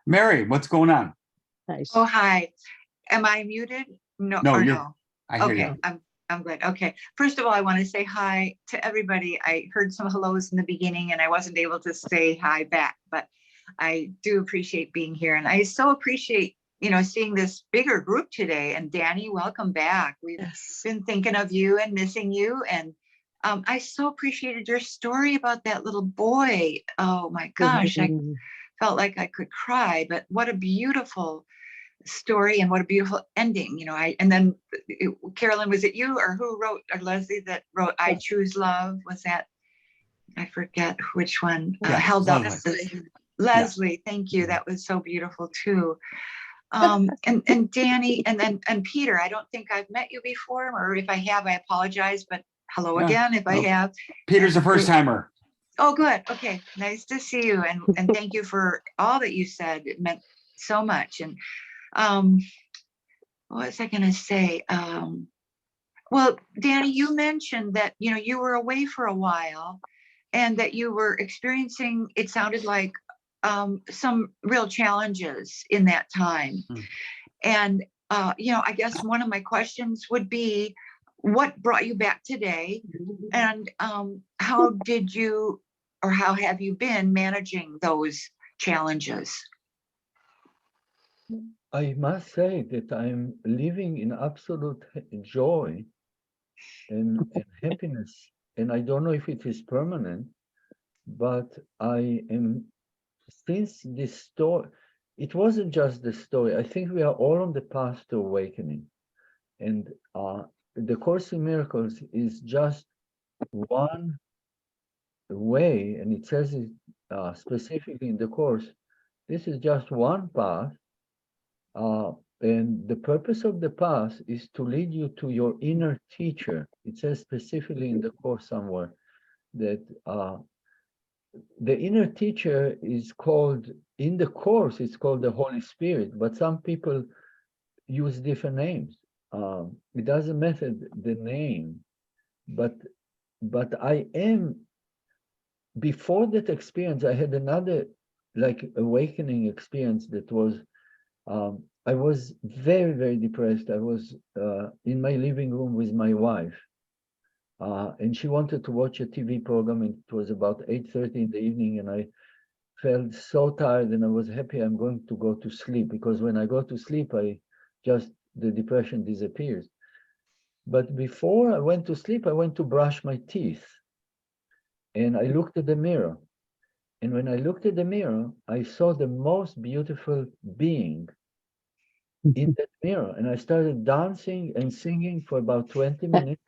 Mary, what's going on? nice. Oh, hi. Am I muted? No, No, or you're, no? I hear Okay, you. I'm good. Okay. First of all, I want to say hi to everybody. I heard some hellos in the beginning and I wasn't able to say hi back, but I do appreciate being here. And I so appreciate, you know, seeing this bigger group today. And Danny, welcome back. We've Yes. been thinking of you and missing you. And I so appreciated your story about that little boy. Oh my gosh, I felt like I could cry, but what a beautiful story and what a beautiful ending. You know, and then Carolyn, was it you or who wrote, or Leslie that wrote I Choose Love? Was that, I forget which one, Yeah, held up Leslie. Leslie, thank you. That was so beautiful too. And Danny and Peter, I don't think I've met you before, or if I have, I apologize, but hello Yeah, again if I no. have. Peter's a first timer. Oh, good. Okay. Nice to see you. And thank you for all that you said. It meant so much. And what was I going to say? Well, Danny, you mentioned that, you know, you were away for a while and that you were experiencing, it sounded like, some real challenges in that time. And, you know, I guess one of my questions would be, what brought you back today? And how did you, or how have you been managing those challenges? I must say that I'm living in absolute joy and happiness. And I don't know if it is permanent, but I am, since this story, it wasn't just the story. I think we are all on the path to awakening. And the Course in Miracles is just one way, and it says it specifically in the Course, this is just one path. And the purpose of the path is to lead you to your inner teacher. It says specifically in the Course somewhere that the inner teacher is called, in the Course, it's called the Holy Spirit, but some people use different names. It doesn't matter the name, but I am, before that experience, I had another like awakening experience that was, I was very, very depressed. I was in my living room with my wife, and she wanted to watch a TV program, and it was about 8:30 in the evening, and I felt so tired, and I was happy I'm going to go to sleep, because when I go to sleep, the depression disappears. But before I went to sleep, I went to brush my teeth, and I looked at the mirror. And when I looked at the mirror, I saw the most beautiful being in that mirror. And I started dancing and singing for about 20 minutes.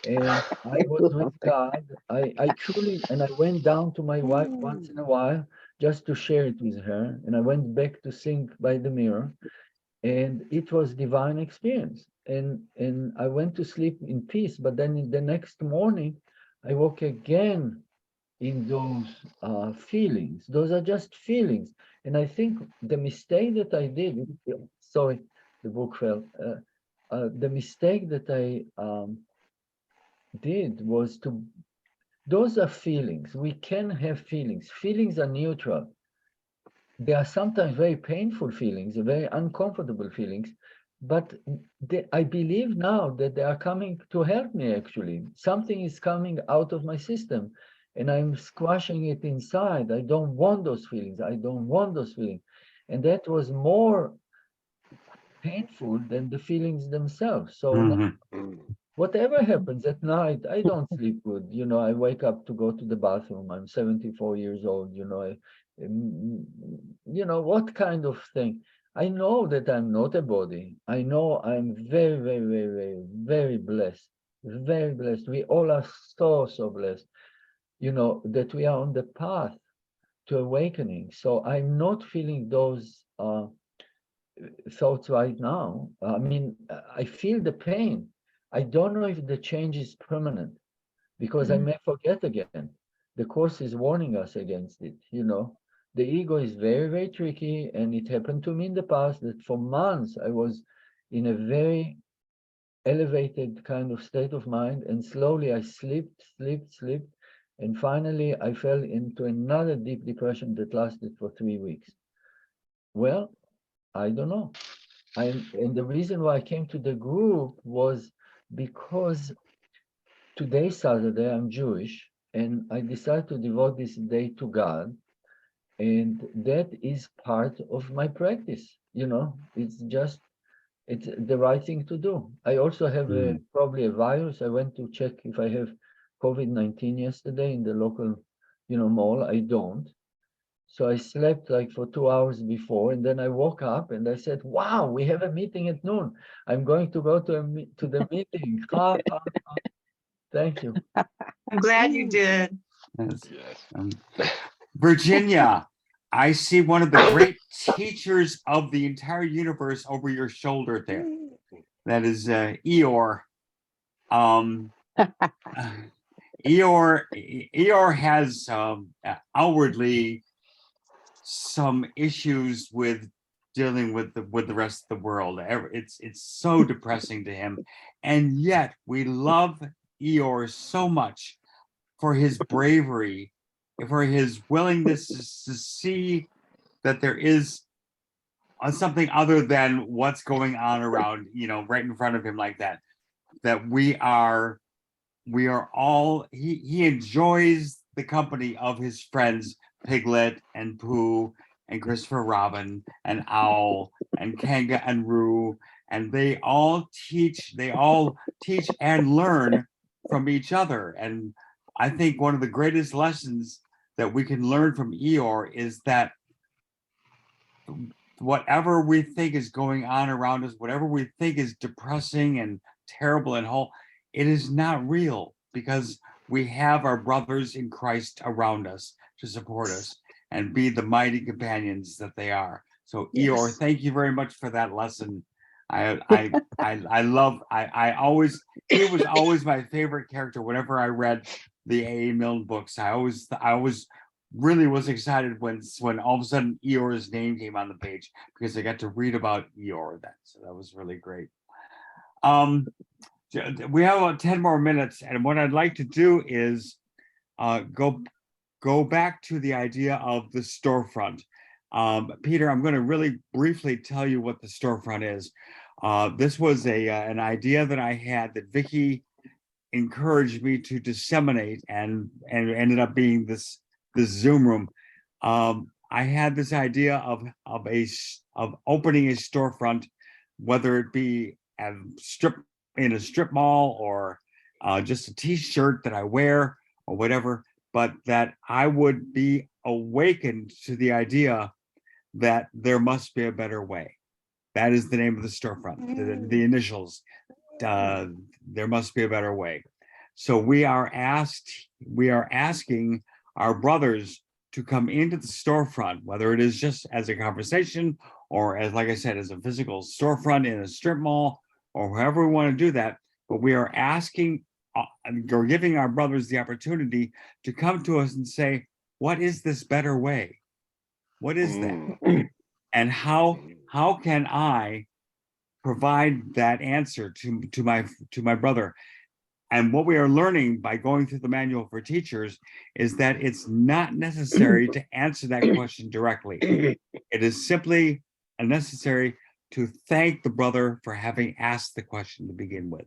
And I was with God. I truly, and I went down to my wife once in a while just to share it with her. And I went back to sing by the mirror. And it was divine experience. And I went to sleep in peace. But then in the next morning, I woke again in those feelings. Those are just feelings. And I think the mistake that I did, sorry, the book fell. The mistake that I did was to, those are feelings. We can have feelings. Feelings are neutral. They are sometimes very painful feelings, very uncomfortable feelings, but I believe now that they are coming to help me actually. Something is coming out of my system and I'm squashing it inside. I don't want those feelings. I don't want those feelings. And that was more painful than the feelings themselves. So now, whatever happens at night, I don't sleep good. You know, I wake up to go to the bathroom. I'm 74 years old. You know, You know, what kind of thing? I know that I'm not a body. I know I'm very, very, very, very, very blessed. Very blessed. We all are so, so blessed, you know, that we are on the path to awakening. So I'm not feeling those thoughts right now. I mean, I feel the pain. I don't know if the change is permanent because I may forget again. The course is warning us against it, you know. The ego is very, very tricky, and it happened to me in the past that for months I was in a very elevated kind of state of mind, and slowly I slipped, and finally I fell into another deep depression that lasted for 3 weeks. Well, I don't know. And the reason why I came to the group was because today, Saturday, I'm Jewish, and I decided to devote this day to God. And that is part of my practice. You know, it's the right thing to do. I also have probably a virus. I went to check if I have COVID-19 yesterday in the local, you know, mall. I don't. So I slept like for 2 hours before, and then I woke up and I said, "Wow, we have a meeting at noon. I'm going to go to the meeting." Ha, ha, ha. Thank you. I'm glad you did. Yes. Yes. Virginia, I see one of the great teachers of the entire universe over your shoulder there. That is Eeyore. Eeyore has outwardly some issues with dealing with the rest of the world. It's so depressing to him, and yet we love Eeyore so much for his bravery, for his willingness to see that there is something other than what's going on around, you know, right in front of him like that. That we are all, he enjoys the company of his friends Piglet and Pooh and Christopher Robin and Owl and Kanga and Roo, and they all teach and learn from each other. And I think one of the greatest lessons that we can learn from Eeyore is that whatever we think is going on around us, whatever we think is depressing and terrible and whole, it is not real, because we have our brothers in Christ around us to support us and be the mighty companions that they are. So Eeyore, Yes. thank you very much for that lesson. I always, he was always my favorite character whenever I read the A.A. Milne books. I always really was excited when all of a sudden Eeyore's name came on the page, because I got to read about Eeyore then. So that was really great. We have about 10 more minutes, and what I'd like to do is go back to the idea of the storefront. Peter, I'm going to really briefly tell you what the storefront is. This was an idea that I had that Vicki encouraged me to disseminate, and ended up being this Zoom room. I had this idea of opening a storefront, whether it be in a strip mall, or just a t-shirt that I wear or whatever, but that I would be awakened to the idea that there must be a better way. That is the name of the storefront, the initials. There must be a better way. So we are asking our brothers to come into the storefront, whether it is just as a conversation, or as, like I said, as a physical storefront in a strip mall, or however we want to do that. But we are asking or giving our brothers the opportunity to come to us and say, what is this better way? What is that? And how can I provide that answer to my brother? And what we are learning by going through the manual for teachers is that it's not necessary to answer that question directly. It is simply necessary to thank the brother for having asked the question to begin with.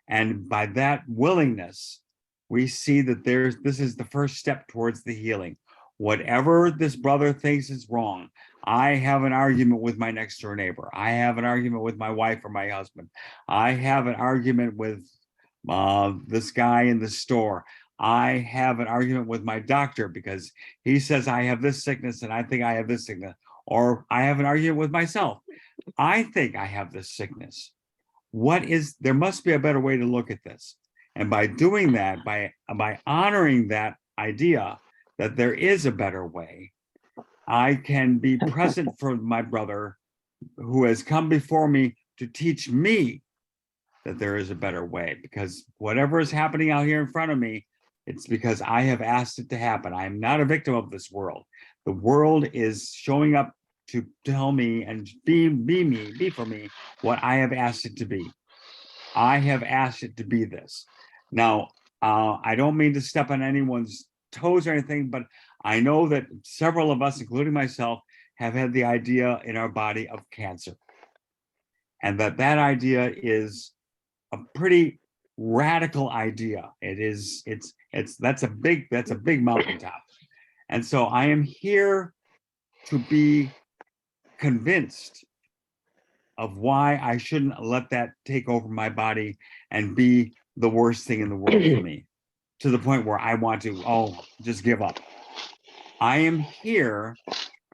And by that willingness, we see that this is the first step towards the healing. Whatever this brother thinks is wrong, I have an argument with my next door neighbor. I have an argument with my wife or my husband. I have an argument with this guy in the store. I have an argument with my doctor because he says I have this sickness and I think I have this sickness, or I have an argument with myself. I think I have this sickness. There must be a better way to look at this. And by doing that, by honoring that idea that there is a better way, I can be present for my brother who has come before me to teach me that there is a better way, because whatever is happening out here in front of me, it's because I have asked it to happen. I am not a victim of this world. The world is showing up to tell me and be for me what I have asked it to be. I have asked it to be this. Now, I don't mean to step on anyone's toes or anything, but I know that several of us, including myself, have had the idea in our body of cancer. And that idea is a pretty radical idea. That's a big mountaintop. And so I am here to be convinced of why I shouldn't let that take over my body and be the worst thing in the world for me, to the point where I want to, just give up. I am here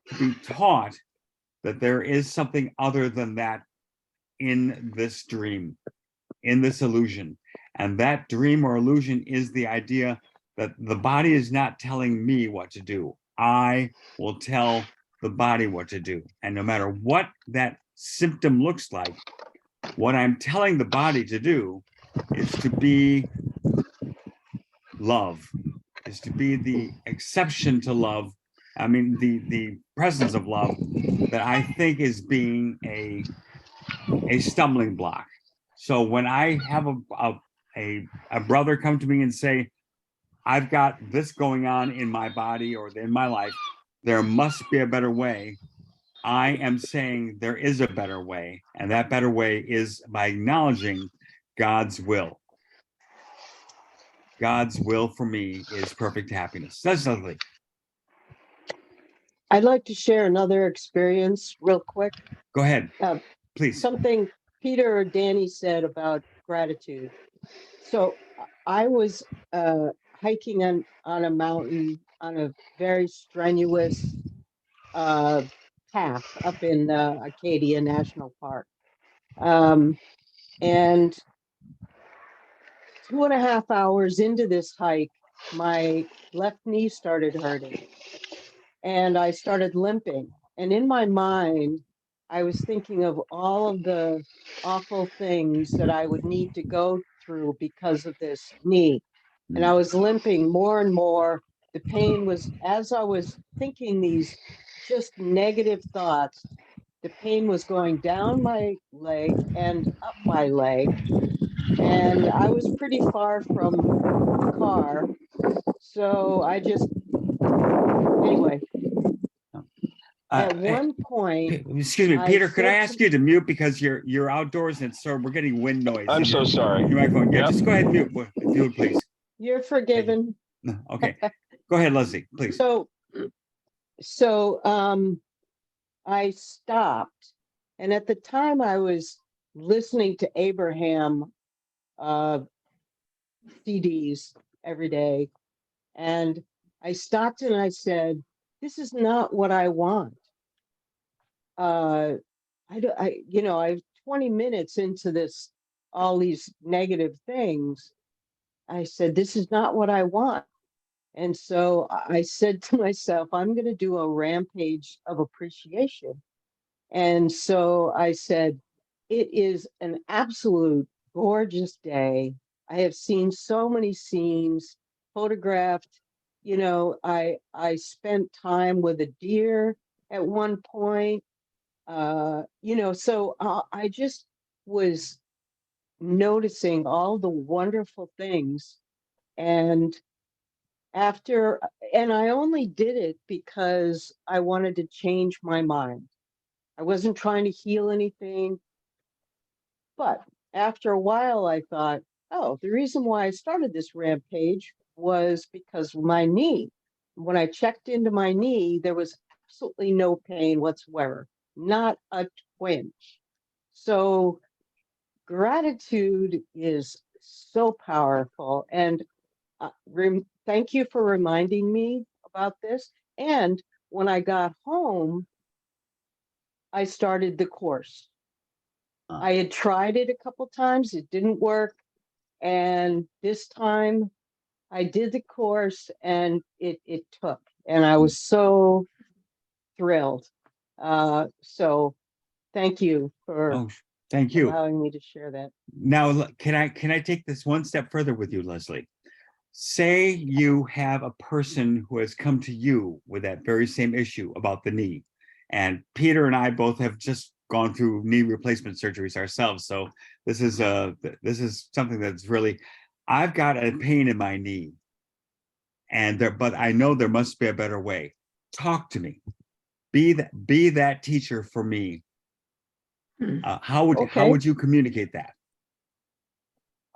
to be taught that there is something other than that in this dream, in this illusion. And that dream or illusion is the idea that the body is not telling me what to do. I will tell the body what to do. And no matter what that symptom looks like, what I'm telling the body to do is to be love, is to be the exception to love. I mean, the presence of love that I think is being a stumbling block. So when I have a brother come to me and say, I've got this going on in my body or in my life, there must be a better way. I am saying there is a better way, and that better way is by acknowledging God's will. God's will for me is perfect happiness. That's lovely. I'd like to share another experience real quick. Go ahead, please. Something Peter or Danny said about gratitude. So I was hiking on a mountain on a very strenuous path up in Acadia National Park. And 2.5 hours into this hike, my left knee started hurting and I started limping. And in my mind, I was thinking of all of the awful things that I would need to go through because of this knee. And I was limping more and more. The pain was, as I was thinking these just negative thoughts, the pain was going down my leg and up my leg. And I was pretty far from the car. So I just, anyway, at one point, excuse me, Peter, could I ask you to mute because you're outdoors and so we're getting wind noise. I'm so sorry. Your microphone. Yeah, Yep. just go ahead and mute if you would, please. You're forgiven. Okay, go ahead, Leslie, please. So I stopped, and at the time I was listening to Abraham CDs every day, and I stopped and I said, "This is not what I want." I 20 minutes into this, all these negative things, I said, "This is not what I want." And so I said to myself, I'm going to do a rampage of appreciation. And so I said, it is an absolute gorgeous day. I have seen so many scenes, photographed. I spent time with a deer at one point. So I just was noticing all the wonderful things. And I only did it because I wanted to change my mind. I wasn't trying to heal anything. But after a while, I thought, oh, the reason why I started this rampage was because of my knee. When I checked into my knee, there was absolutely no pain whatsoever, not a twinge. So gratitude is so powerful. And thank you for reminding me about this. And when I got home, I started the course. I had tried it a couple times, it didn't work. And this time I did the course and it took, and I was so thrilled. So thank you for Oh, thank you. allowing me to share that. Now, can I take this one step further with you, Leslie? Say you have a person who has come to you with that very same issue about the knee. And Peter and I both have just gone through knee replacement surgeries ourselves. So this is something that's really, I've got a pain in my knee. But I know there must be a better way. Talk to me. Be that teacher for me. How Okay. would you communicate that?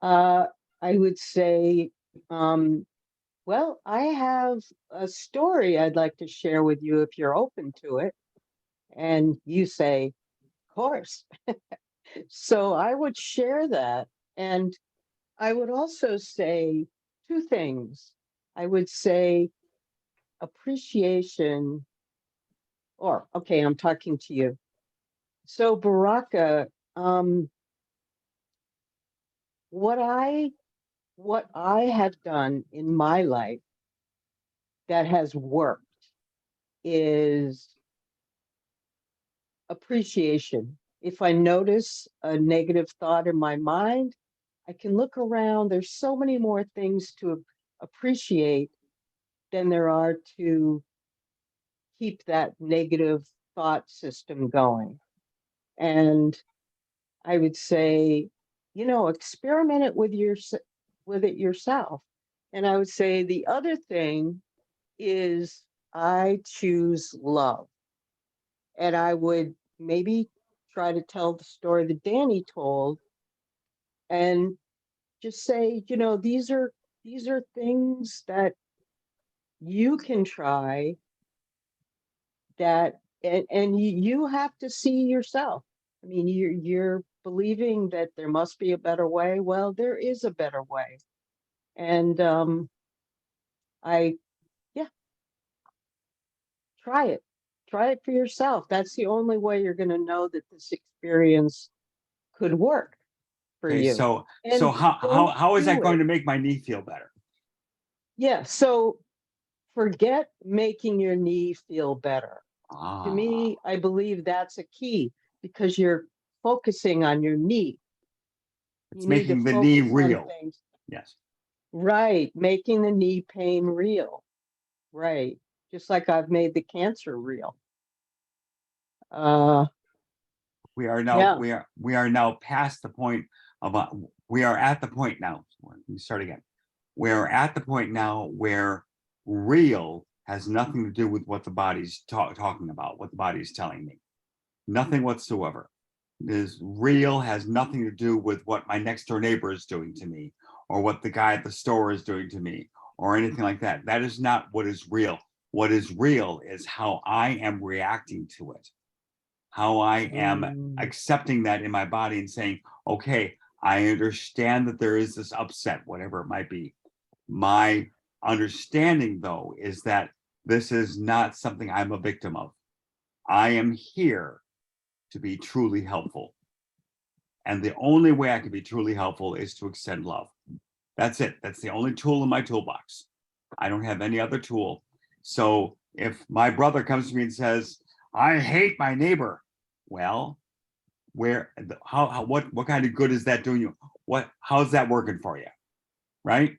I would say, well, I have a story I'd like to share with you if you're open to it. And you say, of course. So I would share that. And I would also say two things. I would say appreciation, or okay, I'm talking to you. So Baraka, what I have done in my life that has worked is appreciation. If I notice a negative thought in my mind, I can look around. There's so many more things to appreciate than there are to keep that negative thought system going. And I would say, experiment it with it yourself. And I would say the other thing is I choose love. And I would maybe try to tell the story that Danny told and just say, these are things that you can try that and you have to see yourself. I mean, you're believing that there must be a better way. Well, there is a better way. And I yeah, try it. Try it for yourself. That's the only way you're going to know that this experience could work for Okay, you. so And how is that do going it. to make my knee feel better? Yeah, so forget making your knee feel better. To me, I believe that's a key because you're focusing on your knee. It's You need to making the knee focus on real. things. Yes. Right, making the knee pain real. Right. Just like I've made the cancer real. Uh We are now yeah. we are now past the point of we are at the point now. Let me start again. We are at the point now where real has nothing to do with what the body's talking about, what the body's telling me. Nothing whatsoever. This real has nothing to do with what my next door neighbor is doing to me, or what the guy at the store is doing to me, or anything like that. That is not what is real. What is real is how I am reacting to it, how I am Mm, accepting that in my body and saying, okay, I understand that there is this upset, whatever it might be. My understanding, though, is that this is not something I'm a victim of. I am here to be truly helpful. And the only way I can be truly helpful is to extend love. That's it. That's the only tool in my toolbox. I don't have any other tool. So if my brother comes to me and says, I hate my neighbor, well, what kind of good is that doing you? How's that working for you? Right?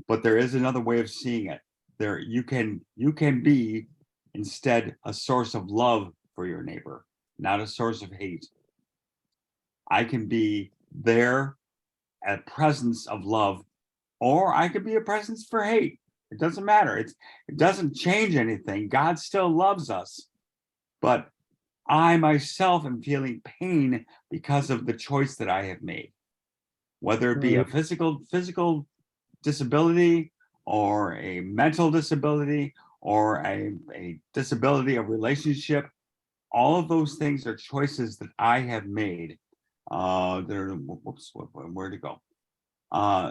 But there is another way of seeing it. You can be instead a source of love for your neighbor, not a source of hate. I can be there, a presence of love, or I could be a presence for hate. It doesn't matter. It doesn't change anything. God still loves us, but I myself am feeling pain because of the choice that I have made, whether it be a physical disability or a mental disability or a disability of relationship. All of those things are choices that I have made. Where'd it go?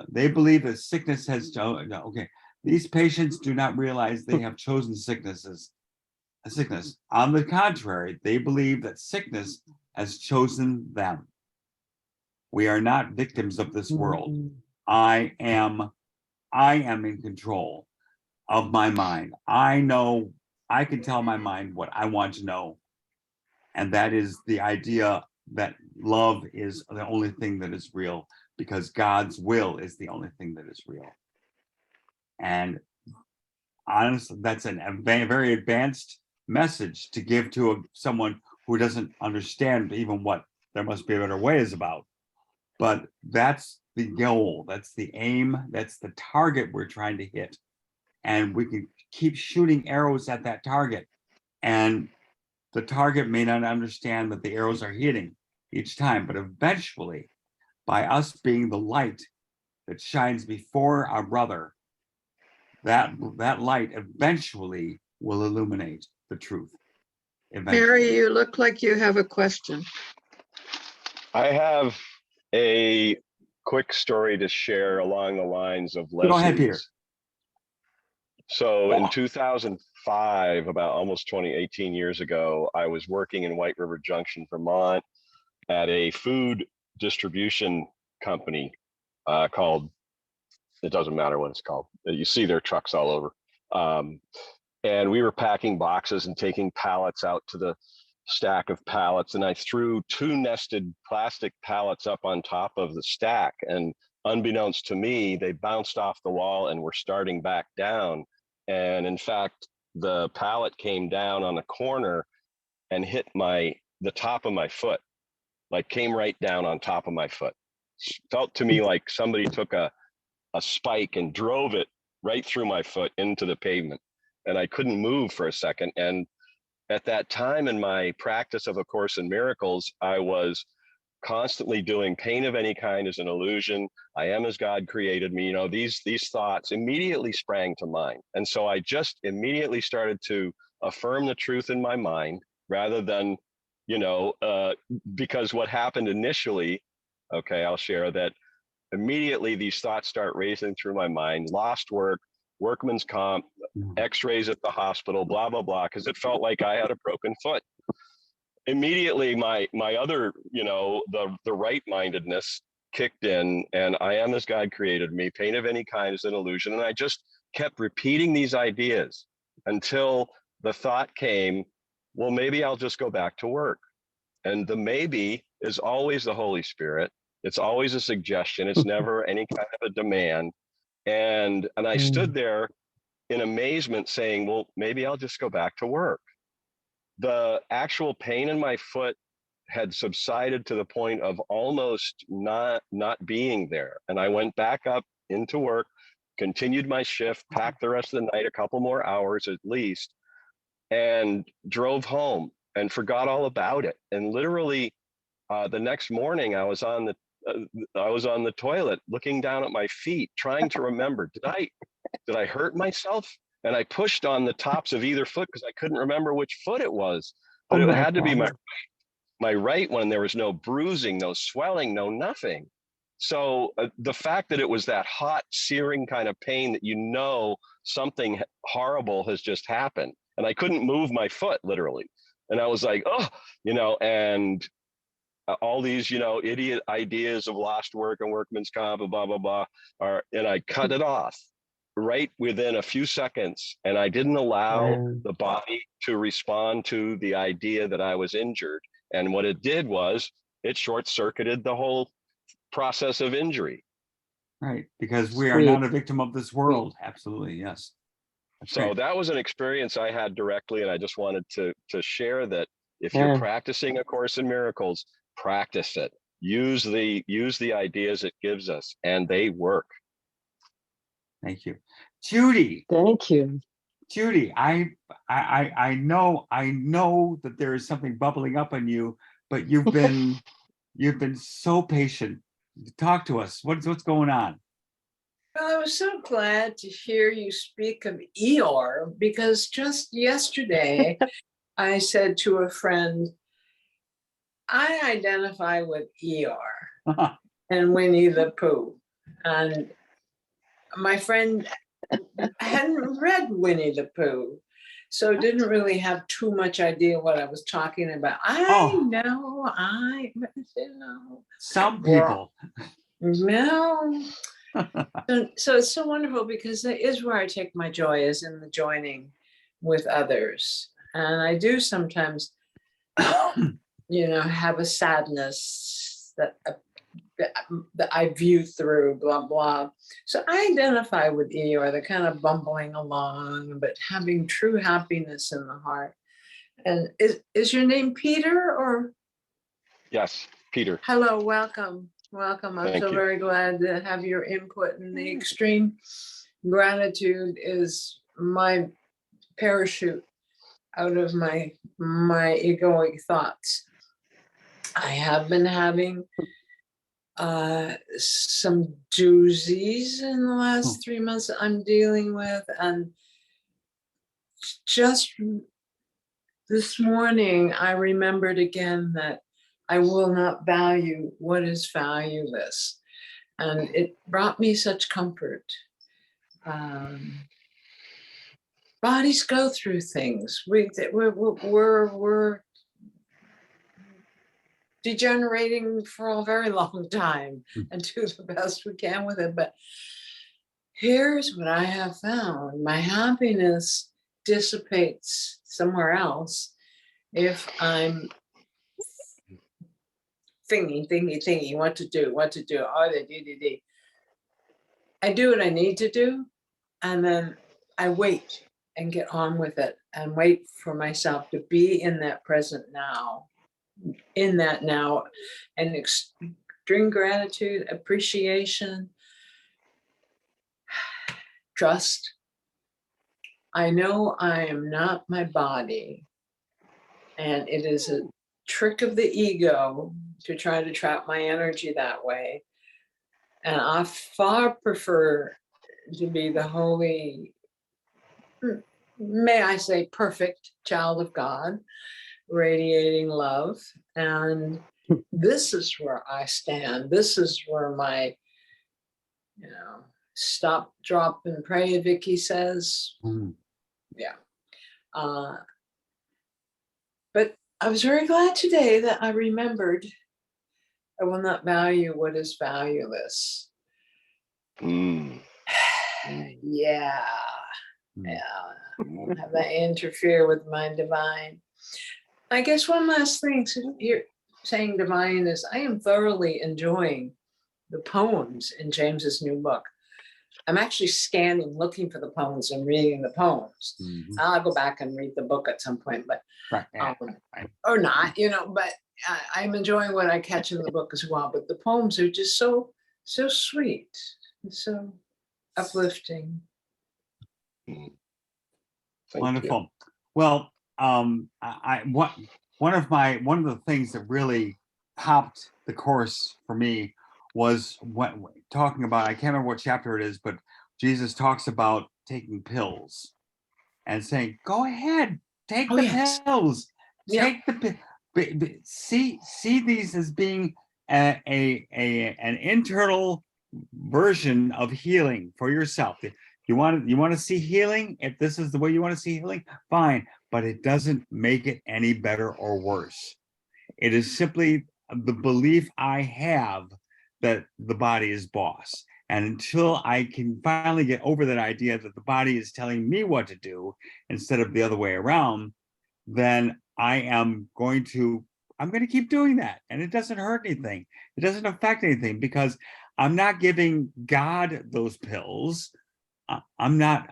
They believe that sickness has, okay, these patients do not realize they have chosen sickness. On the contrary, they believe that sickness has chosen them. We are not victims of this world. I am in control of my mind. I know, I can tell my mind what I want to know. And that is the idea that love is the only thing that is real, because God's will is the only thing that is real. And honestly, that's a very advanced message to give to someone who doesn't understand even what There Must Be a Better Way is about. But that's the goal, that's the aim, that's the target we're trying to hit. And we can keep shooting arrows at that target. And the target may not understand that the arrows are hitting each time, but eventually, by us being the light that shines before our brother, that light eventually will illuminate the truth. Eventually. Mary, you look like you have a question. I have a quick story to share along the lines of Go ahead, Peter. Leslie's. So in 2005, about almost 18 years ago, I was working in White River Junction, Vermont at a food distribution company called, it doesn't matter what it's called. You see their trucks all over. And we were packing boxes and taking pallets out to the stack of pallets. And I threw 2 nested plastic pallets up on top of the stack. And unbeknownst to me, they bounced off the wall and were starting back down. And in fact, the pallet came down on the corner and hit the top of my foot, like came right down on top of my foot. Felt to me like somebody took a spike and drove it right through my foot into the pavement. And I couldn't move for a second. And at that time in my practice of A Course in Miracles, I was constantly doing pain of any kind is an illusion. I am as God created me. You know, these thoughts immediately sprang to mind. And so I just immediately started to affirm the truth in my mind rather than, because what happened initially, okay, I'll share that immediately these thoughts start racing through my mind, lost work, workman's comp, x-rays at the hospital, blah, blah, blah, because it felt like I had a broken foot. Immediately my other, the right-mindedness kicked in, and I am as God created me, pain of any kind is an illusion. And I just kept repeating these ideas until the thought came, well, maybe I'll just go back to work. And the maybe is always the Holy Spirit. It's always a suggestion. It's never any kind of a demand. And I stood there in amazement saying, well, maybe I'll just go back to work. The actual pain in my foot had subsided to the point of almost not being there. And I went back up into work, continued my shift, packed the rest of the night, a couple more hours at least, and drove home and forgot all about it. And literally the next morning I was on the toilet looking down at my feet, trying to remember, did I hurt myself? And I pushed on the tops of either foot because I couldn't remember which foot it was, but it had to be my right one. There was no bruising, no swelling, no nothing. So the fact that it was that hot, searing kind of pain that something horrible has just happened. And I couldn't move my foot, literally. And I was like, oh, and all these, idiot ideas of lost work and workman's comp, blah, blah, blah, and I cut it off right within a few seconds. And I didn't allow the body to respond to the idea that I was injured. And what it did was it short-circuited the whole process of injury. Right, because we are not a victim of this world. Absolutely, yes. That's so great. that was an experience I had directly, and I just wanted to share that if you're practicing A Course in Miracles, practice it. Use the ideas it gives us, and they work. Thank you, Judy. Thank you. Judy, I know that there is something bubbling up in you, but you've been so patient. Talk to us. What's going on? Well, I was so glad to hear you speak of Eeyore, because just yesterday I said to a friend, I identify with Eeyore and Winnie the Pooh. And my friend hadn't read Winnie the Pooh, so didn't really have too much idea what I was talking about. I Oh. know. Some Well, people. No. So it's so wonderful because that is where I take my joy, is in the joining with others. And I do sometimes, have a sadness that I view through, blah, blah. So I identify with Eeyore, the kind of bumbling along, but having true happiness in the heart. And is your name Peter or? Yes, Peter. Hello, welcome. Welcome. I'm Thank so you. very glad to have your input, and the extreme gratitude is my parachute out of my egoic thoughts. I have been having some doozies in the last 3 months that I'm dealing with, and just this morning I remembered again that I will not value what is valueless. And it brought me such comfort. Bodies go through things. We're degenerating for a very long time and do the best we can with it. But here's what I have found. My happiness dissipates somewhere else if I'm thinking what to do. Oh, I do what I need to do, and then I wait and get on with it and wait for myself to be in that present now, and extreme gratitude, appreciation, trust. I know I am not my body, and it is a trick of the ego to try to trap my energy that way. And I far prefer to be the holy, may I say, perfect child of God, radiating love. And this is where I stand. This is where my, stop, drop, and pray, Vicky says. Yeah. But I was very glad today that I remembered I will not value what is valueless. Mm. Yeah. I won't have that interfere with my divine. I guess one last thing, so you're saying divine, is I am thoroughly enjoying the poems in James's new book. I'm actually scanning, looking for the poems and reading the poems. I'll go back and read the book at some point, but or not, but I'm enjoying what I catch in the book as well. But the poems are just so sweet, so uplifting. Wonderful. You. Well, one of the things that really topped the course for me was talking about, I can't remember what chapter it is, but Jesus talks about taking pills and saying, "Go ahead, take the pills. Take the see these as being an internal version of healing for yourself. You want to see healing? If this is the way you want to see healing, fine, but it doesn't make it any better or worse. It is simply the belief I have that the body is boss. And until I can finally get over that idea that the body is telling me what to do instead of the other way around, then I'm going to keep doing that. And it doesn't hurt anything. It doesn't affect anything because I'm not giving God those pills. I'm not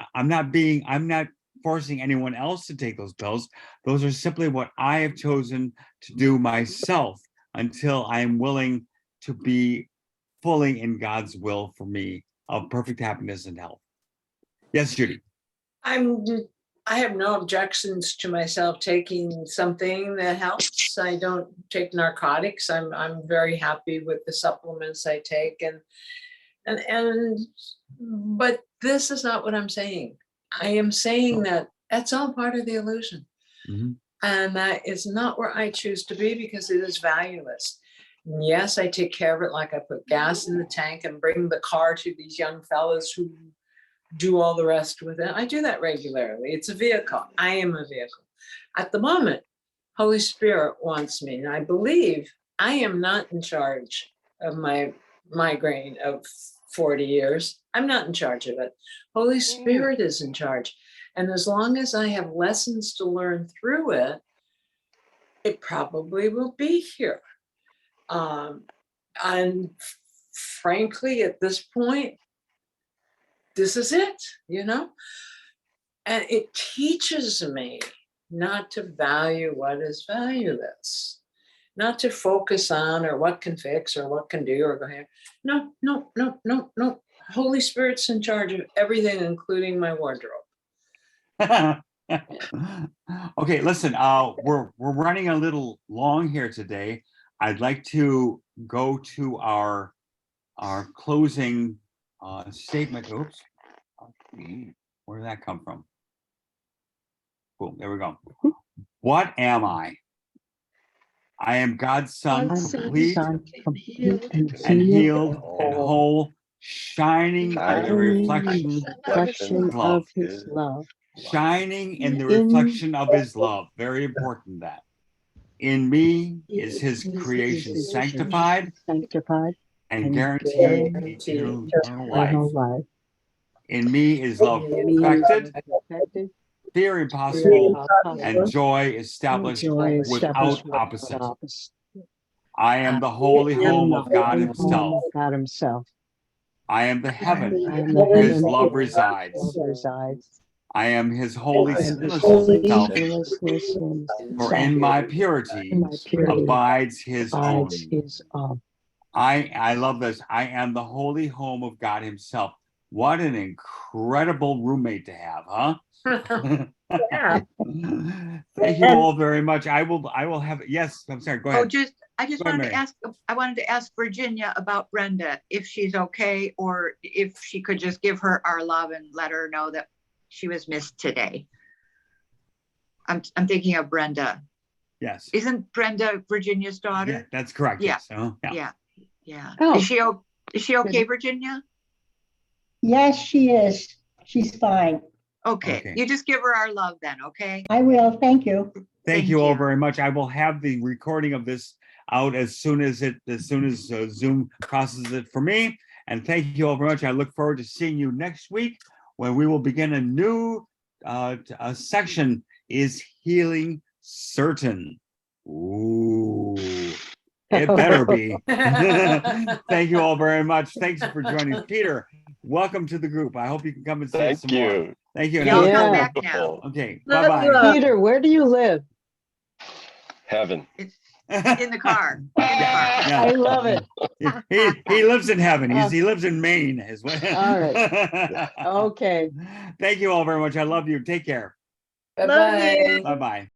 forcing anyone else to take those pills. Those are simply what I have chosen to do myself until I am willing to be fully in God's will for me of perfect happiness and health. Yes, Judy. I have no objections to myself taking something that helps. I don't take narcotics. I'm very happy with the supplements I take, but this is not what I'm saying. I am saying that that's all part of the illusion. And that is not where I choose to be because it is valueless. Yes, I take care of it like I put gas in the tank and bring the car to these young fellows who do all the rest with it. I do that regularly. It's a vehicle. I am a vehicle. At the moment, Holy Spirit wants me, and I believe I am not in charge of my migraine of 40 years. I'm not in charge of it. Holy Spirit is in charge. And as long as I have lessons to learn through it, it probably will be here. And frankly, at this point, this is it, you know? And it teaches me not to value what is valueless, not to focus on or what can fix or what can do or go here. No, no, no, no, no. Holy Spirit's in charge of everything, including my wardrobe. Okay, listen, we're running a little long here today. I'd like to go to our closing statement. Oops, where did that come from? Cool, there we go. What am I? I am God's son, complete and healed and whole, shining in the reflection Reflection love. of his love. Shining in the reflection of his love. Very important that. In me is his creation sanctified and guaranteed eternal life. In me is love perfected, fear impossible, and joy established without opposite. I am the holy home of God himself. I am the heaven where his love resides. I am his holy sinless self, for in my purity abides his own. I love this. I am the holy home of God himself. What an incredible roommate to have, huh? Yeah. Thank you all very much. I will have, yes, I'm sorry, go ahead. I just Go ahead, wanted to Mary. ask, I wanted to ask Virginia about Brenda, if she's okay, or if she could just give her our love and let her know that she was missed today. I'm thinking of Brenda. Yes. Isn't Brenda Virginia's daughter? Yeah, that's correct. Yeah. Yes. Yeah. Yeah. Oh. Is she okay, Virginia? Yes, she is. She's fine. Okay. You just give her our love then, okay? I will. Thank you. Thank you all very much. I will have the recording of this out as soon as Zoom processes it for me. And thank you all very much. I look forward to seeing you next week when we will begin a new section. Is healing certain? Ooh, it better be. Thank you all very much. Thanks for joining. Peter, welcome to the group. I hope you can come and see us some more. Thank you. Y'all Yeah. come back now. Okay, Love you bye-bye. all. Peter, where do you live? Heaven. It's in the car. Yeah. I love it. He lives in heaven. He lives in Maine as well. All right. Okay. Thank you all very much. I love you. Take care. Love Bye-bye. you. Bye-bye.